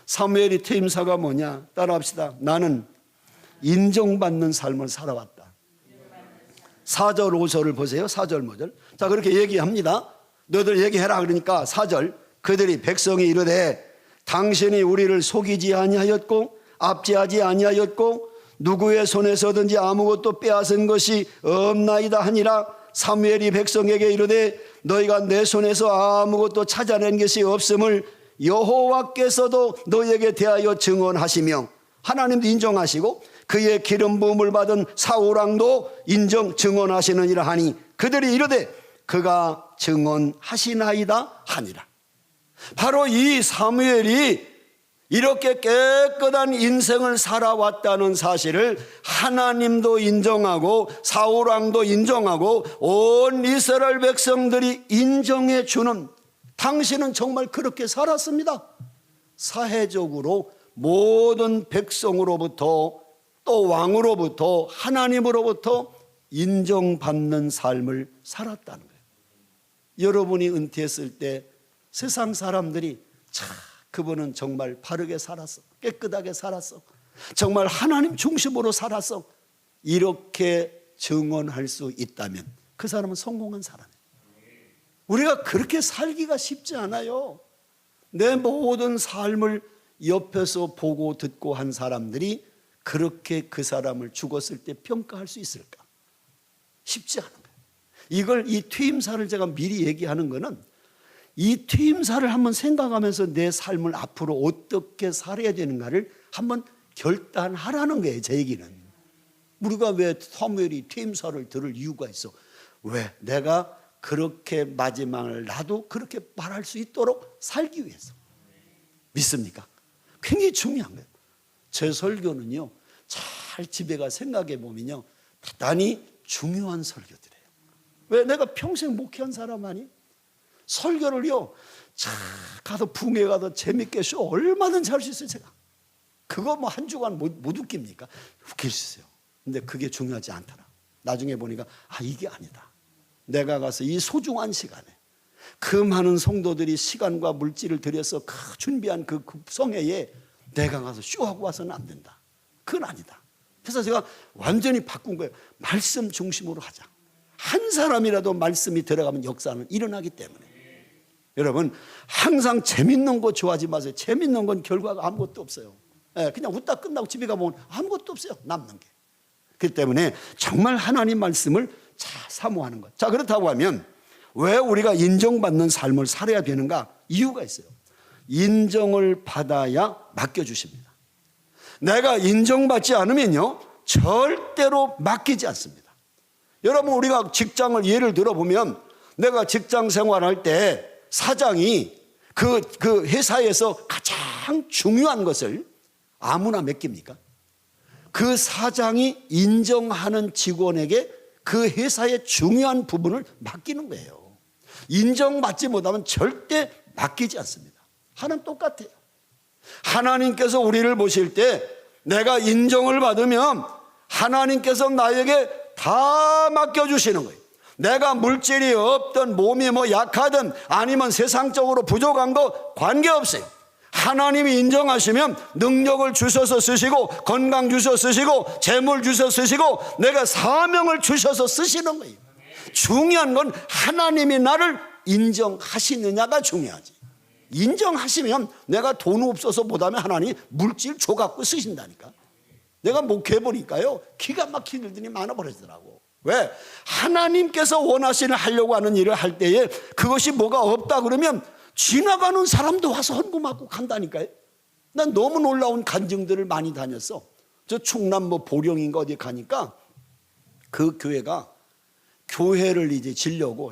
사무엘이 퇴임사가 뭐냐? 따라합시다. 나는 인정받는 삶을 살아왔다. 4절 5절을 보세요. 4절 5절. 자, 그렇게 얘기합니다. 너희들 얘기해라. 그러니까 4절, 그들이 백성이 이르되 당신이 우리를 속이지 아니하였고 압제하지 아니하였고 누구의 손에서든지 아무것도 빼앗은 것이 없나이다 하니라. 사무엘이 백성에게 이르되 너희가 내 손에서 아무것도 찾아낸 것이 없음을 여호와께서도 너희에게 대하여 증언하시며, 하나님도 인정하시고 그의 기름 부음을 받은 사울왕도 증언하시느니라 하니 그들이 이르되 그가 증언하시나이다 하니라. 바로 이 사무엘이 이렇게 깨끗한 인생을 살아왔다는 사실을 하나님도 인정하고 사울왕도 인정하고 온 이스라엘 백성들이 인정해 주는, 당신은 정말 그렇게 살았습니다. 사회적으로 모든 백성으로부터 또 왕으로부터 하나님으로부터 인정받는 삶을 살았다는 거예요. 여러분이 은퇴했을 때 세상 사람들이 참 그분은 정말 바르게 살았어, 깨끗하게 살았어, 정말 하나님 중심으로 살았어, 이렇게 증언할 수 있다면 그 사람은 성공한 사람이에요. 우리가 그렇게 살기가 쉽지 않아요. 내 모든 삶을 옆에서 보고 듣고 한 사람들이 그렇게 그 사람을 죽었을 때 평가할 수 있을까? 쉽지 않은 거예요. 이걸, 이 퇴임사를 제가 미리 얘기하는 거는 이 퇴임사를 한번 생각하면서 내 삶을 앞으로 어떻게 살아야 되는가를 한번 결단하라는 거예요. 제 얘기는. 우리가 왜 사무엘이 퇴임사를 들을 이유가 있어? 왜? 내가 그렇게 마지막을 나도 그렇게 말할 수 있도록 살기 위해서. 믿습니까? 굉장히 중요한 거예요. 제 설교는요, 잘 집에 가 생각해 보면요, 대단히 중요한 설교들이에요. 왜? 내가 평생 목회한 사람 아니? 설교를요, 자 가서 붕에 가서 재밌게 쇼 얼마든지 할 수 있어요. 제가 그거 뭐 한 주간 못 웃깁니까? 웃길 수 있어요. 근데 그게 중요하지 않더라. 나중에 보니까 이게 아니다. 내가 가서 이 소중한 시간에 그 많은 성도들이 시간과 물질을 들여서 준비한 그 성회에 내가 가서 쇼하고 와서는 안 된다. 그건 아니다. 그래서 제가 완전히 바꾼 거예요. 말씀 중심으로 하자. 한 사람이라도 말씀이 들어가면 역사는 일어나기 때문에. 여러분, 항상 재밌는 거 좋아하지 마세요. 재밌는 건 결과가 아무것도 없어요. 그냥 웃다 끝나고 집에 가면 아무것도 없어요. 남는 게. 그렇기 때문에 정말 하나님 말씀을 잘 사모하는 것. 자, 그렇다고 하면 왜 우리가 인정받는 삶을 살아야 되는가? 이유가 있어요. 인정을 받아야 맡겨주십니다. 내가 인정받지 않으면요, 절대로 맡기지 않습니다. 여러분, 우리가 직장을 예를 들어보면 내가 직장 생활할 때 사장이 그 회사에서 가장 중요한 것을 아무나 맡깁니까? 그 사장이 인정하는 직원에게 그 회사의 중요한 부분을 맡기는 거예요. 인정받지 못하면 절대 맡기지 않습니다. 하나님 똑같아요. 하나님께서 우리를 보실 때 내가 인정을 받으면 하나님께서 나에게 다 맡겨주시는 거예요. 내가 물질이 없든 몸이 약하든 아니면 세상적으로 부족한 거 관계없어요. 하나님이 인정하시면 능력을 주셔서 쓰시고 건강 주셔서 쓰시고 재물 주셔서 쓰시고 내가 사명을 주셔서 쓰시는 거예요. 중요한 건 하나님이 나를 인정하시느냐가 중요하지. 인정하시면 내가 돈 없어서 못하면 하나님 물질 줘갖고 쓰신다니까. 내가 목회해보니까요, 기가 막힌 일들이 많아버리더라고. 왜? 하나님께서 원하시는 하려고 하는 일을 할 때에 그것이 뭐가 없다 그러면 지나가는 사람도 와서 헌금하고 간다니까요. 난 너무 놀라운 간증들을 많이 다녔어. 저 충남 보령인가 어디 가니까 그 교회가 교회를 이제 지려고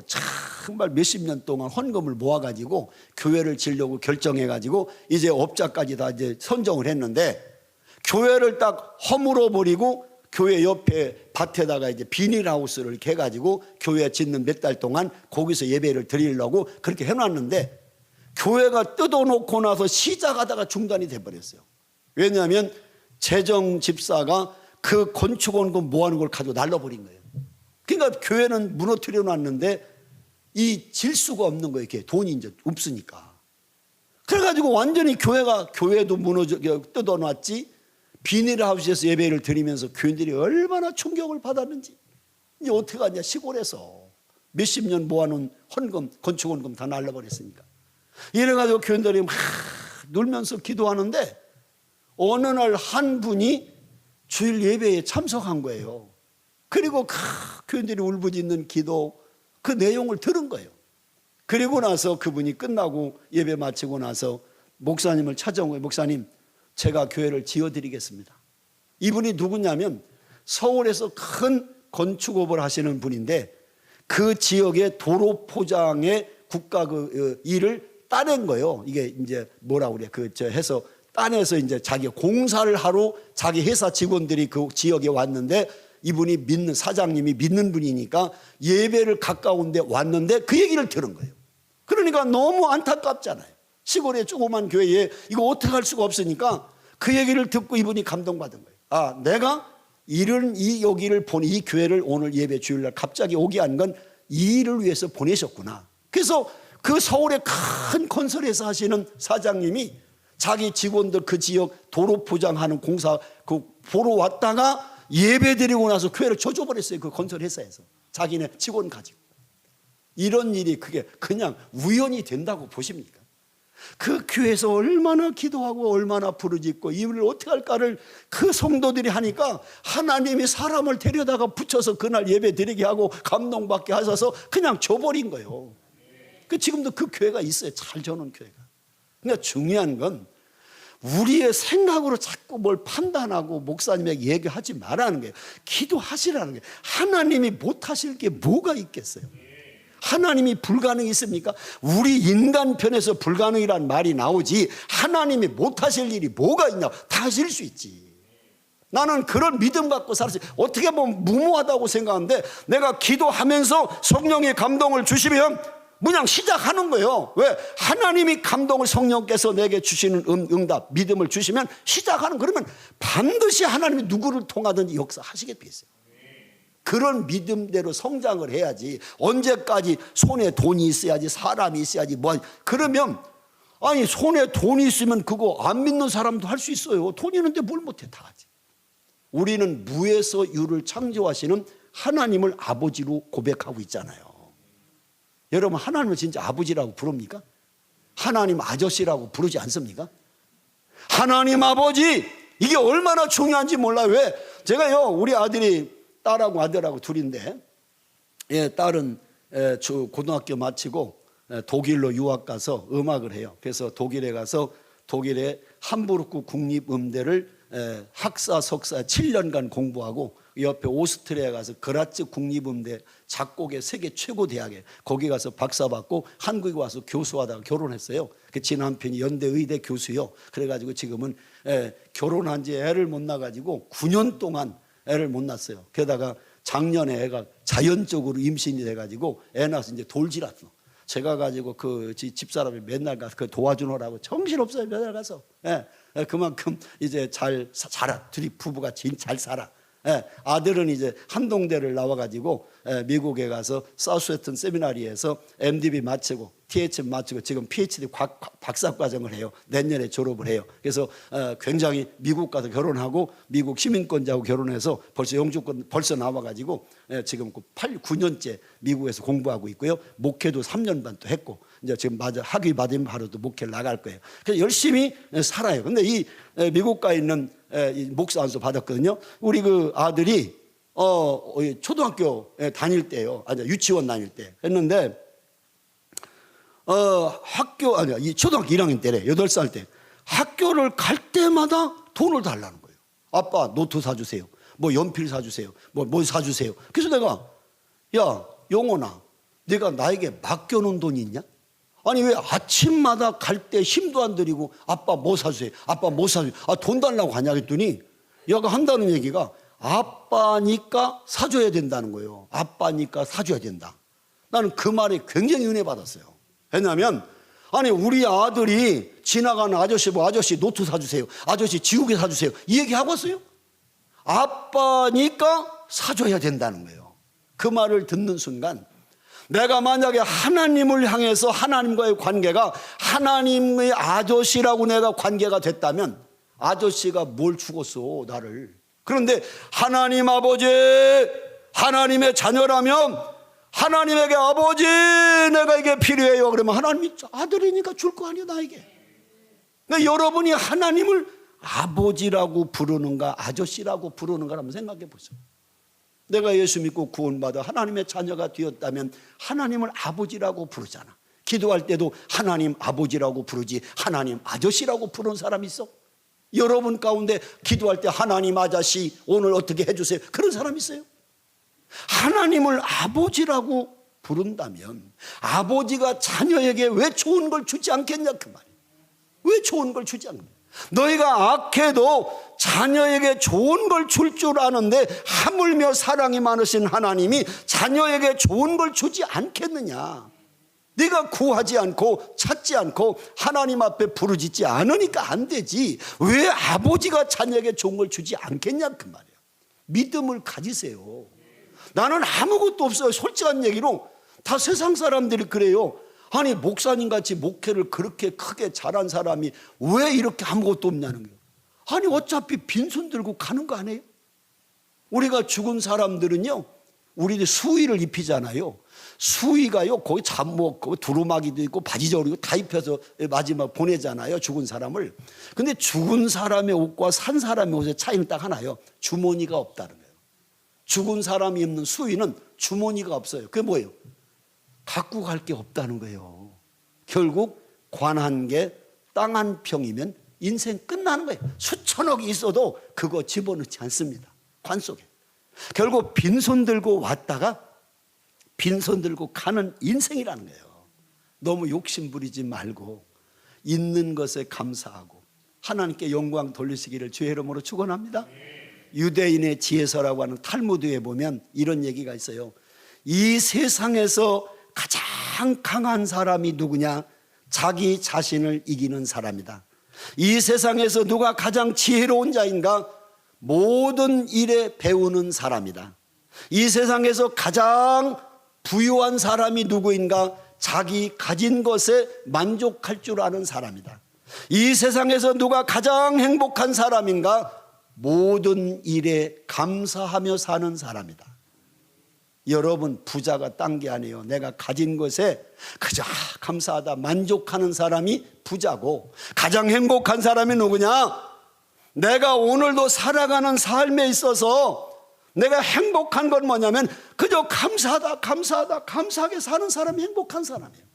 정말 몇십 년 동안 헌금을 모아가지고 교회를 지려고 결정해가지고 이제 업자까지 다 이제 선정을 했는데 교회를 딱 허물어 버리고 교회 옆에 밭에다가 이제 비닐하우스를 이렇게 해가지고 교회 짓는 몇 달 동안 거기서 예배를 드리려고 그렇게 해놨는데 교회가 뜯어놓고 나서 시작하다가 중단이 돼버렸어요. 왜냐하면 재정 집사가 그 건축원금 모아놓은 걸 가지고 날려버린 거예요. 그러니까 교회는 무너뜨려 놨는데 이 질수가 없는 거예요. 이렇게 돈이 이제 없으니까. 그래가지고 완전히 교회도 뜯어놨지. 비닐하우스에서 예배를 드리면서 교인들이 얼마나 충격을 받았는지. 이제 어떻게 하냐, 시골에서 몇십 년 모아놓은 헌금, 건축원금 다 날려버렸으니까. 이래가지고 교인들이 막 놀면서 기도하는데 어느 날 한 분이 주일 예배에 참석한 거예요. 그리고 교인들이 울부짖는 기도, 그 내용을 들은 거예요. 그리고 나서 그분이 끝나고 예배 마치고 나서 목사님을 찾아온 거예요. 목사님, 제가 교회를 지어드리겠습니다. 이분이 누구냐면 서울에서 큰 건축업을 하시는 분인데 그 지역의 도로 포장의 국가 일을 따낸 거예요. 이게 이제 뭐라고 그래? 해서 따내서 이제 자기 공사를 하러 자기 회사 직원들이 그 지역에 왔는데 이분이 사장님이 믿는 분이니까 예배를 가까운데 왔는데 그 얘기를 들은 거예요. 그러니까 너무 안타깝잖아요. 시골의 조그만 교회에 이거 어떻게 할 수가 없으니까 그 얘기를 듣고 이분이 감동받은 거예요. 아, 내가 여기를 이 교회를 오늘 예배 주일날 갑자기 오게 한 건 이 일을 위해서 보내셨구나. 그래서 그 서울의 큰 건설회사 하시는 사장님이 자기 직원들 그 지역 도로 포장하는 공사 보러 왔다가 예배 드리고 나서 교회를 쳐줘버렸어요. 그 건설회사에서 자기네 직원 가지고. 이런 일이 그게 그냥 우연이 된다고 보십니까? 그 교회에서 얼마나 기도하고 얼마나 부르짖고 이 일을 어떻게 할까를 그 성도들이 하니까 하나님이 사람을 데려다가 붙여서 그날 예배 드리게 하고 감동받게 하셔서 그냥 줘버린 거예요. 지금도 그 교회가 있어요. 잘 저는 교회가. 그러니까 중요한 건 우리의 생각으로 자꾸 뭘 판단하고 목사님에게 얘기하지 말라는 거예요. 기도하시라는 거예요. 하나님이 못하실 게 뭐가 있겠어요? 하나님이 불가능이 있습니까? 우리 인간 편에서 불가능이란 말이 나오지 하나님이 못하실 일이 뭐가 있냐? 다 하실 수 있지. 나는 그런 믿음 갖고 살았어요. 어떻게 보면 무모하다고 생각하는데 내가 기도하면서 성령의 감동을 주시면 그냥 시작하는 거예요. 왜? 하나님이 감동을 성령께서 내게 주시는 응답, 믿음을 주시면 시작하는, 그러면 반드시 하나님이 누구를 통하든지 역사하시게 돼 있어요. 그런 믿음대로 성장을 해야지. 언제까지 손에 돈이 있어야지, 사람이 있어야지, 그러면 아니 손에 돈이 있으면 그거 안 믿는 사람도 할 수 있어요. 돈 있는데 뭘 못해? 다 하지. 우리는 무에서 유를 창조하시는 하나님을 아버지로 고백하고 있잖아요. 여러분, 하나님을 진짜 아버지라고 부릅니까? 하나님 아저씨라고 부르지 않습니까? 하나님 아버지, 이게 얼마나 중요한지 몰라요. 왜? 제가요, 우리 아들이, 딸하고 아들하고 둘인데, 딸은 고등학교 마치고 독일로 유학 가서 음악을 해요. 그래서 독일에 가서 독일의 함부르크 국립음대를 학사 석사 7년간 공부하고 옆에 오스트리아에 가서 그라츠 국립음대 작곡의 세계 최고 대학에 거기 가서 박사 받고 한국에 와서 교수하다가 결혼했어요. 제 남편이 연대 의대 교수요. 그래가지고 지금은 결혼한 지 애를 못 낳아가지고 9년 동안 애를 못 낳았어요. 게다가 작년에 애가 자연적으로 임신이 돼가지고 애 낳아서 이제 돌질았어. 제가 가지고 그 집사람이 맨날 가서 그 도와주느라고 정신없어요. 맨날 가서. 그만큼 이제 잘 살아. 둘이 부부가 잘 살아. 아들은 이제 한동대를 나와가지고 미국에 가서 사우스웨스턴 세미나리에서 MDB 마치고 THM 마치고 지금 PhD 박사과정을 해요. 내년에 졸업을 해요. 그래서 굉장히 미국 가서 결혼하고 미국 시민권자하고 결혼해서 벌써 영주권 벌써 나와가지고 지금 9년째 미국에서 공부하고 있고요. 목회도 3년 반 또 했고 이제 지금 학위 받으면 바로도 목회를 나갈 거예요. 그래서 열심히 살아요. 근데 이 미국 가 있는 목사 안수 받았거든요. 우리 그 아들이 초등학교 다닐 때요. 유치원 다닐 때 했는데 이 초등학교 1학년 때래. 8살 때 학교를 갈 때마다 돈을 달라는 거예요. 아빠 노트 사주세요. 뭐 연필 사주세요. 뭐 사주세요. 그래서 내가 야 영혼아, 내가 나에게 맡겨놓은 돈이 있냐? 아니 왜 아침마다 갈 때 힘도 안 들이고 아빠 뭐 사주세요. 아빠 뭐 사주세요. 돈 달라고 하냐 했더니 얘가 한다는 얘기가 아빠니까 사줘야 된다는 거예요. 아빠니까 사줘야 된다. 나는 그 말에 굉장히 은혜 받았어요. 왜냐하면 아니 우리 아들이 지나가는 아저씨 뭐 아저씨 노트 사주세요, 아저씨 지우개 사주세요, 이 얘기 하고 왔어요? 아빠니까 사줘야 된다는 거예요. 그 말을 듣는 순간 내가 만약에 하나님을 향해서 하나님과의 관계가 하나님의 아저씨라고 내가 관계가 됐다면 아저씨가 뭘 주겠어 나를. 그런데 하나님 아버지, 하나님의 자녀라면 하나님에게 아버지 내가 이게 필요해요 그러면 하나님이 아들이니까 줄 거 아니에요 나에게. 그러니까 여러분이 하나님을 아버지라고 부르는가 아저씨라고 부르는가 한번 생각해 보세요. 내가 예수 믿고 구원받아 하나님의 자녀가 되었다면 하나님을 아버지라고 부르잖아. 기도할 때도 하나님 아버지라고 부르지 하나님 아저씨라고 부르는 사람이 있어? 여러분 가운데 기도할 때 하나님 아저씨 오늘 어떻게 해주세요 그런 사람 있어요? 하나님을 아버지라고 부른다면 아버지가 자녀에게 왜 좋은 걸 주지 않겠냐 그 말이에요. 왜 좋은 걸 주지 않겠냐. 너희가 악해도 자녀에게 좋은 걸 줄 줄 아는데 하물며 사랑이 많으신 하나님이 자녀에게 좋은 걸 주지 않겠느냐. 네가 구하지 않고 찾지 않고 하나님 앞에 부르짖지 않으니까 안 되지. 왜 아버지가 자녀에게 좋은 걸 주지 않겠냐 그 말이에요. 믿음을 가지세요. 나는 아무것도 없어요. 솔직한 얘기로 다 세상 사람들이 그래요. 아니 목사님같이 목회를 그렇게 크게 잘한 사람이 왜 이렇게 아무것도 없냐는 거예요. 아니 어차피 빈손 들고 가는 거 아니에요? 우리가 죽은 사람들은요 우리들 수의를 입히잖아요. 수의가요 거기 잠옷 두루마기도 있고 바지 저리고 다 입혀서 마지막 보내잖아요 죽은 사람을. 근데 죽은 사람의 옷과 산 사람의 옷의 차이는 딱 하나요. 주머니가 없다는 거예요. 죽은 사람이 입는 수의는 주머니가 없어요. 그게 뭐예요? 갖고 갈 게 없다는 거예요. 결국 관 한 개, 땅 한 평이면 인생 끝나는 거예요. 수천억이 있어도 그거 집어넣지 않습니다. 관 속에. 결국 빈손 들고 왔다가 빈손 들고 가는 인생이라는 거예요. 너무 욕심 부리지 말고 있는 것에 감사하고 하나님께 영광 돌리시기를 주의 이름으로 축원합니다. 유대인의 지혜서라고 하는 탈무드에 보면 이런 얘기가 있어요. 이 세상에서 가장 강한 사람이 누구냐? 자기 자신을 이기는 사람이다. 이 세상에서 누가 가장 지혜로운 자인가? 모든 일에 배우는 사람이다. 이 세상에서 가장 부유한 사람이 누구인가? 자기 가진 것에 만족할 줄 아는 사람이다. 이 세상에서 누가 가장 행복한 사람인가? 모든 일에 감사하며 사는 사람이다. 여러분 부자가 딴 게 아니에요. 내가 가진 것에 그저 감사하다 만족하는 사람이 부자고, 가장 행복한 사람이 누구냐? 내가 오늘도 살아가는 삶에 있어서 내가 행복한 건 뭐냐면 그저 감사하다 감사하다 감사하게 사는 사람이 행복한 사람이에요.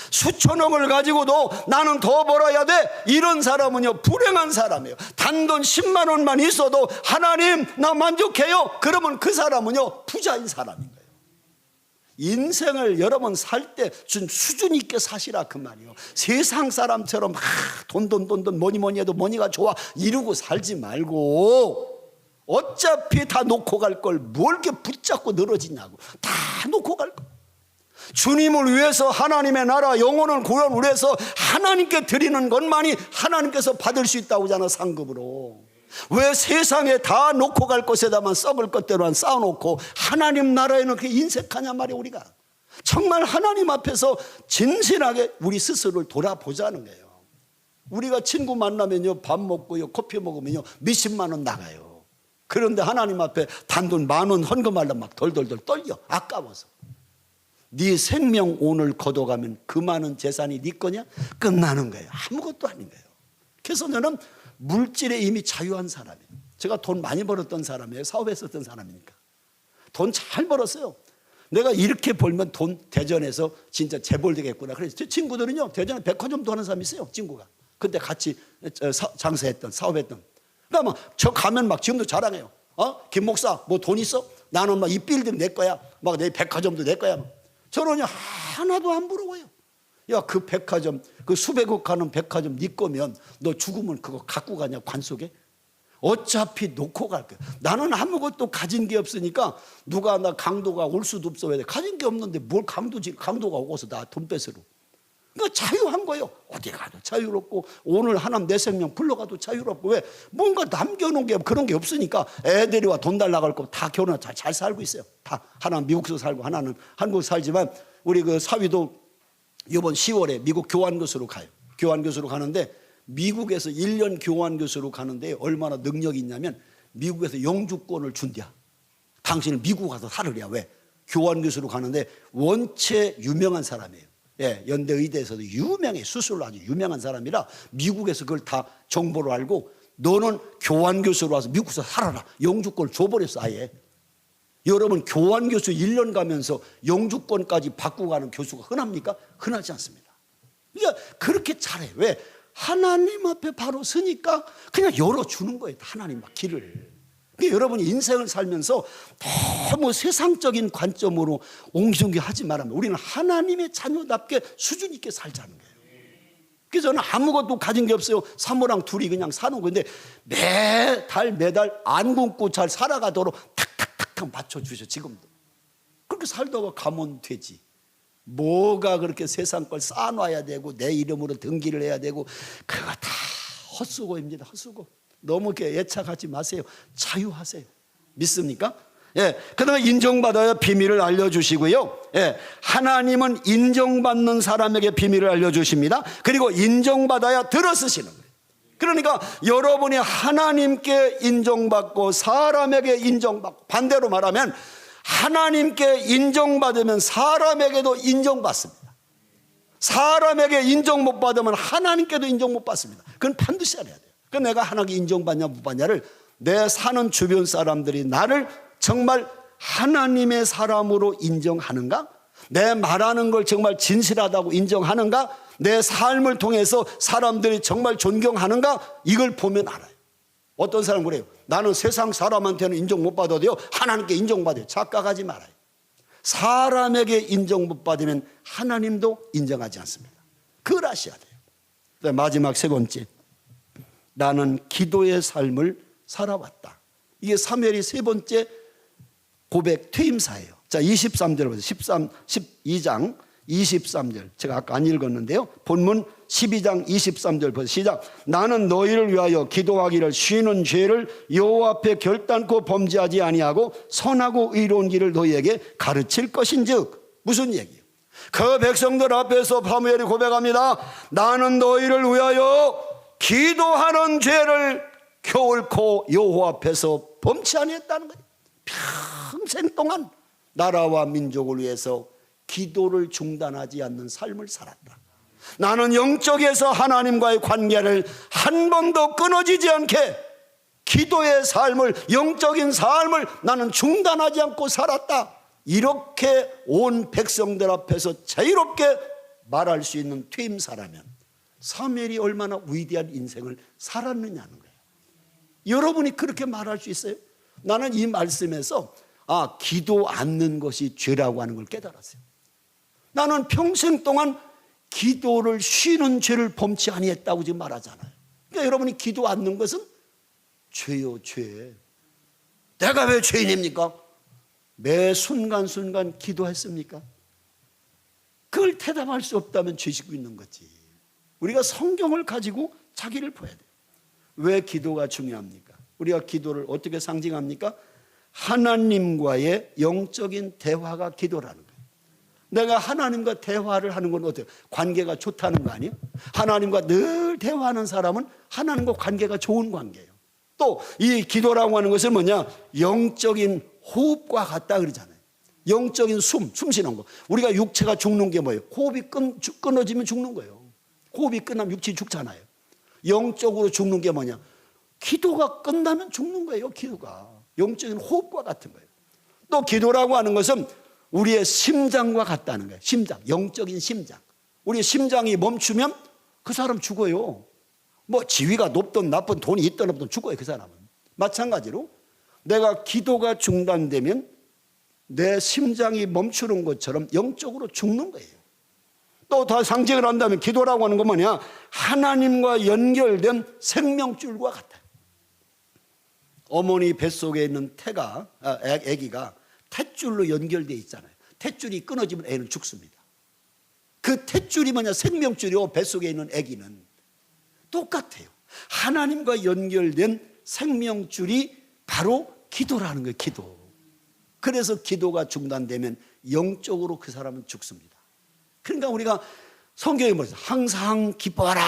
수천억을 가지고도 나는 더 벌어야 돼, 이런 사람은요 불행한 사람이에요. 단돈 10만 원만 있어도 하나님 나 만족해요, 그러면 그 사람은요 부자인 사람인 거예요. 인생을 여러분 살 때 좀 수준 있게 사시라 그 말이에요. 세상 사람처럼 돈 뭐니 해도 뭐니가 좋아 이러고 살지 말고, 어차피 다 놓고 갈 걸 뭘 이렇게 붙잡고 늘어지냐고. 다 놓고 갈 걸. 주님을 위해서, 하나님의 나라 영혼을 구원을 위해서 하나님께 드리는 것만이 하나님께서 받을 수 있다고 하잖아, 상급으로. 왜 세상에 다 놓고 갈 것에다만 썩을 것대로만 쌓아놓고 하나님 나라에는 그렇게 인색하냐 말이야. 우리가 정말 하나님 앞에서 진실하게 우리 스스로를 돌아보자는 거예요. 우리가 친구 만나면요 밥 먹고요 커피 먹으면요 몇십만 원 나가요. 그런데 하나님 앞에 단돈 10,000원 헌금하려면 막 덜덜덜 떨려. 아까워서. 네 생명 오늘 걷어가면 그 많은 재산이 네 거냐? 끝나는 거예요. 아무것도 아닌 거예요. 그래서 저는 물질에 이미 자유한 사람이에요. 제가 돈 많이 벌었던 사람이에요. 사업했었던 사람이니까. 돈 잘 벌었어요. 내가 이렇게 벌면 돈 대전에서 진짜 재벌 되겠구나. 그래서 제 친구들은요 대전에 백화점도 하는 사람이 있어요. 친구가. 그때 같이 장사했던, 사업했던. 그러니까 막 저 가면 막 지금도 자랑해요. 김 목사 뭐 돈 있어? 나는 막 이 빌딩 내 거야. 막 내 백화점도 내 거야. 저는요 하나도 안 부러워요. 야, 그 백화점, 그 수백억 하는 백화점 네 거면 너 죽으면 그거 갖고 가냐, 관 속에? 어차피 놓고 갈 거야. 나는 아무것도 가진 게 없으니까 누가 나 강도가 올 수도 없어. 왜? 가진 게 없는데 뭘 강도가 오고서 나 돈 뺏으러. 그러니까 자유한 거예요. 어디 가도 자유롭고 오늘 하나님 내 생명 불러가도 자유롭고. 왜? 뭔가 남겨놓은 게 그런 게 없으니까 애들이 와 돈 달라고 할 거 다 결혼 잘 살고 있어요. 다 하나는 미국에서 살고 하나는 한국에서 살지만 우리 그 사위도 이번 10월에 미국 교환교수로 가요. 교환교수로 가는데 미국에서 1년 교환교수로 가는데 얼마나 능력이 있냐면 미국에서 영주권을 준대야. 당신은 미국 가서 살으랴. 왜? 교환교수로 가는데 원체 유명한 사람이에요. 예, 연대의대에서도 유명해. 수술로 아주 유명한 사람이라 미국에서 그걸 다 정보를 알고 너는 교환교수로 와서 미국에서 살아라. 영주권을 줘버렸어 아예. 여러분 교환교수 1년 가면서 영주권까지 바꾸고 가는 교수가 흔합니까? 흔하지 않습니다. 그러니까 그렇게 잘해. 왜? 하나님 앞에 바로 서니까 그냥 열어주는 거예요. 하나님 막 길을. 그러니까 여러분이 인생을 살면서 너무 세상적인 관점으로 옹기종기 하지 말아요. 우리는 하나님의 자녀답게 수준 있게 살자는 거예요. 그래서 저는 아무것도 가진 게 없어요. 사모랑 둘이 그냥 사는 건데 매달 안 굶고 잘 살아가도록 탁탁탁탁 맞춰주셔. 지금도 그렇게 살다가 가면 되지. 뭐가 그렇게 세상 걸 쌓아놔야 되고 내 이름으로 등기를 해야 되고 그거 다 헛수고입니다. 헛수고. 너무 이렇게 애착하지 마세요. 자유하세요. 믿습니까? 예. 그다음에 인정받아야 비밀을 알려주시고요. 예. 하나님은 인정받는 사람에게 비밀을 알려주십니다. 그리고 인정받아야 들어쓰시는 거예요. 그러니까 여러분이 하나님께 인정받고 사람에게 인정받고, 반대로 말하면 하나님께 인정받으면 사람에게도 인정받습니다. 사람에게 인정 못 받으면 하나님께도 인정 못 받습니다. 그건 반드시 알아야 돼요. 그러니까 내가 하나님께 인정받냐 못 받냐를 내 사는 주변 사람들이 나를 정말 하나님의 사람으로 인정하는가? 내 말하는 걸 정말 진실하다고 인정하는가? 내 삶을 통해서 사람들이 정말 존경하는가? 이걸 보면 알아요. 어떤 사람은 그래요. 나는 세상 사람한테는 인정 못 받아도요 하나님께 인정받아요. 착각하지 말아요. 사람에게 인정 못 받으면 하나님도 인정하지 않습니다. 그걸 아셔야 돼요. 마지막 세 번째, 나는 기도의 삶을 살아왔다. 이게 사무엘이 세 번째 고백 퇴임사예요. 자, 23절 보세요. 12장 23절. 제가 아까 안 읽었는데요. 본문 12장 23절 보세요. 시작. 나는 너희를 위하여 기도하기를 쉬는 죄를 여호와 앞에 결단코 범죄하지 아니하고 선하고 의로운 길을 너희에게 가르칠 것인즉. 무슨 얘기예요? 그 백성들 앞에서 사무엘이 고백합니다. 나는 너희를 위하여 기도하는 죄를 결코 여호와 앞에서 범치 아니했다는 거예요. 평생 동안 나라와 민족을 위해서 기도를 중단하지 않는 삶을 살았다. 나는 영적에서 하나님과의 관계를 한 번도 끊어지지 않게 기도의 삶을, 영적인 삶을 나는 중단하지 않고 살았다. 이렇게 온 백성들 앞에서 자유롭게 말할 수 있는 퇴임사라면 사무엘이 얼마나 위대한 인생을 살았느냐는 거예요. 여러분이 그렇게 말할 수 있어요? 나는 이 말씀에서 기도 않는 것이 죄라고 하는 걸 깨달았어요. 나는 평생 동안 기도를 쉬는 죄를 범치 아니했다고 지금 말하잖아요. 그러니까 여러분이 기도 않는 것은 죄요, 죄. 내가 왜 죄인입니까? 매 순간순간 기도했습니까? 그걸 대답할 수 없다면 죄 짓고 있는 거지. 우리가 성경을 가지고 자기를 보아야 돼요. 왜 기도가 중요합니까? 우리가 기도를 어떻게 상징합니까? 하나님과의 영적인 대화가 기도라는 거예요. 내가 하나님과 대화를 하는 건 어때요? 관계가 좋다는 거 아니에요? 하나님과 늘 대화하는 사람은 하나님과 관계가 좋은 관계예요. 또 이 기도라고 하는 것은 뭐냐? 영적인 호흡과 같다 그러잖아요. 영적인 숨 쉬는 거. 우리가 육체가 죽는 게 뭐예요? 호흡이 끊어지면 죽는 거예요. 호흡이 끝나면 육체 죽잖아요. 영적으로 죽는 게 뭐냐? 기도가 끝나면 죽는 거예요. 기도가 영적인 호흡과 같은 거예요. 또 기도라고 하는 것은 우리의 심장과 같다는 거예요. 심장, 영적인 심장. 우리의 심장이 멈추면 그 사람 죽어요. 뭐 지위가 높든 나쁜 돈이 있든 없든 죽어요. 그 사람은. 마찬가지로 내가 기도가 중단되면 내 심장이 멈추는 것처럼 영적으로 죽는 거예요. 또 더 상징을 한다면 기도라고 하는 건 뭐냐? 하나님과 연결된 생명줄과 같아요. 어머니 뱃속에 있는 아기가 탯줄로 연결되어 있잖아요. 탯줄이 끊어지면 애는 죽습니다. 그 탯줄이 뭐냐? 생명줄이요. 뱃속에 있는 아기는 똑같아요. 하나님과 연결된 생명줄이 바로 기도라는 거예요. 기도. 그래서 기도가 중단되면 영적으로 그 사람은 죽습니다. 그러니까 우리가 성경에 뭐죠? 항상 기뻐하라.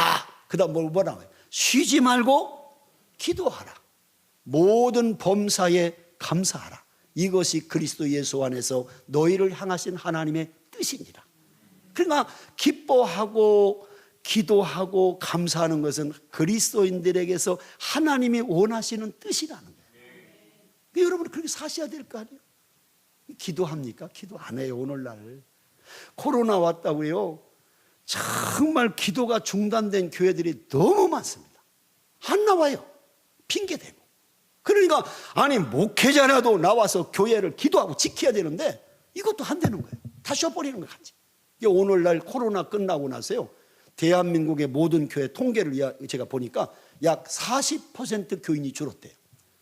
그 다음 뭐라고 해요? 쉬지 말고 기도하라. 모든 범사에 감사하라. 이것이 그리스도 예수 안에서 너희를 향하신 하나님의 뜻입니다. 그러니까 기뻐하고 기도하고 감사하는 것은 그리스도인들에게서 하나님이 원하시는 뜻이라는 거예요. 여러분 그렇게 사셔야 될 거 아니에요? 기도합니까? 기도 안 해요. 오늘날 코로나 왔다고요. 정말 기도가 중단된 교회들이 너무 많습니다. 안 나와요. 핑계대고. 그러니까 아니 목회자라도 나와서 교회를 기도하고 지켜야 되는데 이것도 안 되는 거예요. 다 쉬어버리는 거예요. 오늘날 코로나 끝나고 나서요, 대한민국의 모든 교회 통계를 제가 보니까 약 40% 교인이 줄었대요.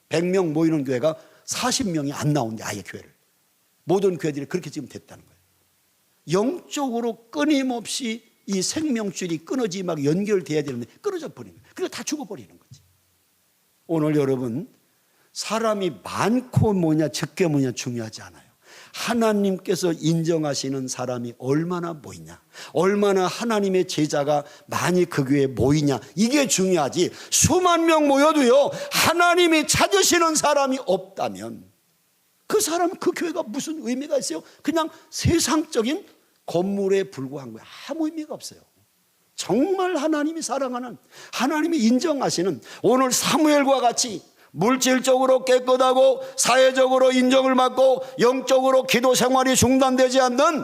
100명 모이는 교회가 40명이 안 나오는데 아예 교회를. 모든 교회들이 그렇게 지금 됐다는 거예요. 영적으로 끊임없이 이 생명줄이 끊어지 막 연결돼야 되는데 끊어져 버리는 거예요. 그래서 다 죽어버리는 거지. 오늘 여러분 사람이 많고 뭐냐 적게 뭐냐 중요하지 않아요. 하나님께서 인정하시는 사람이 얼마나 모이냐, 얼마나 하나님의 제자가 많이 그 교회에 모이냐, 이게 중요하지. 수만 명 모여도요 하나님이 찾으시는 사람이 없다면 그 사람은 그 교회가 무슨 의미가 있어요? 그냥 세상적인 건물에 불과한 거예요. 아무 의미가 없어요. 정말 하나님이 사랑하는, 하나님이 인정하시는, 오늘 사무엘과 같이 물질적으로 깨끗하고 사회적으로 인정을 받고 영적으로 기도 생활이 중단되지 않는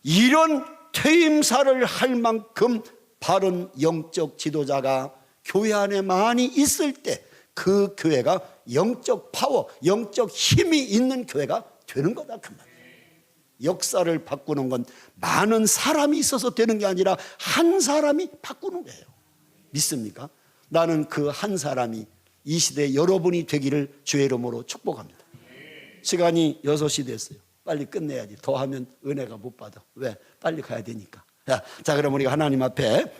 이런 퇴임사를 할 만큼 바른 영적 지도자가 교회 안에 많이 있을 때 그 교회가 영적 파워, 영적 힘이 있는 교회가 되는 거다 그 말이에요. 역사를 바꾸는 건 많은 사람이 있어서 되는 게 아니라 한 사람이 바꾸는 거예요. 믿습니까? 나는 그 한 사람이 이 시대에 여러분이 되기를 주의 이름으로 축복합니다. 시간이 6시 됐어요. 빨리 끝내야지. 더 하면 은혜가 못 받아. 왜? 빨리 가야 되니까. 자, 그럼 우리가 하나님 앞에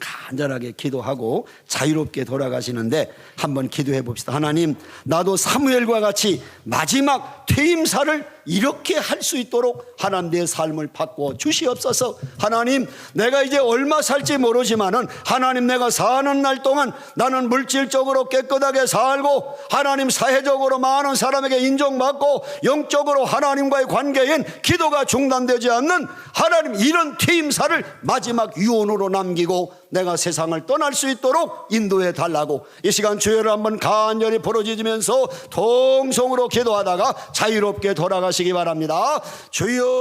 간절하게 기도하고 자유롭게 돌아가시는데 한번 기도해 봅시다. 하나님, 나도 사무엘과 같이 마지막 퇴임사를 이렇게 할 수 있도록 하나님 내 삶을 바꾸어 주시옵소서. 하나님, 내가 이제 얼마 살지 모르지만은 하나님 내가 사는 날 동안 나는 물질적으로 깨끗하게 살고 하나님 사회적으로 많은 사람에게 인정받고 영적으로 하나님과의 관계인 기도가 중단되지 않는 하나님 이런 퇴임사를 마지막 유언으로 남기고 내가 세상을 떠날 수 있도록 인도해 달라고 이 시간 주여를 한번 간절히 부르짖으면서 통성으로 기도하다가 자유롭게 돌아가시기 바랍니다. 주여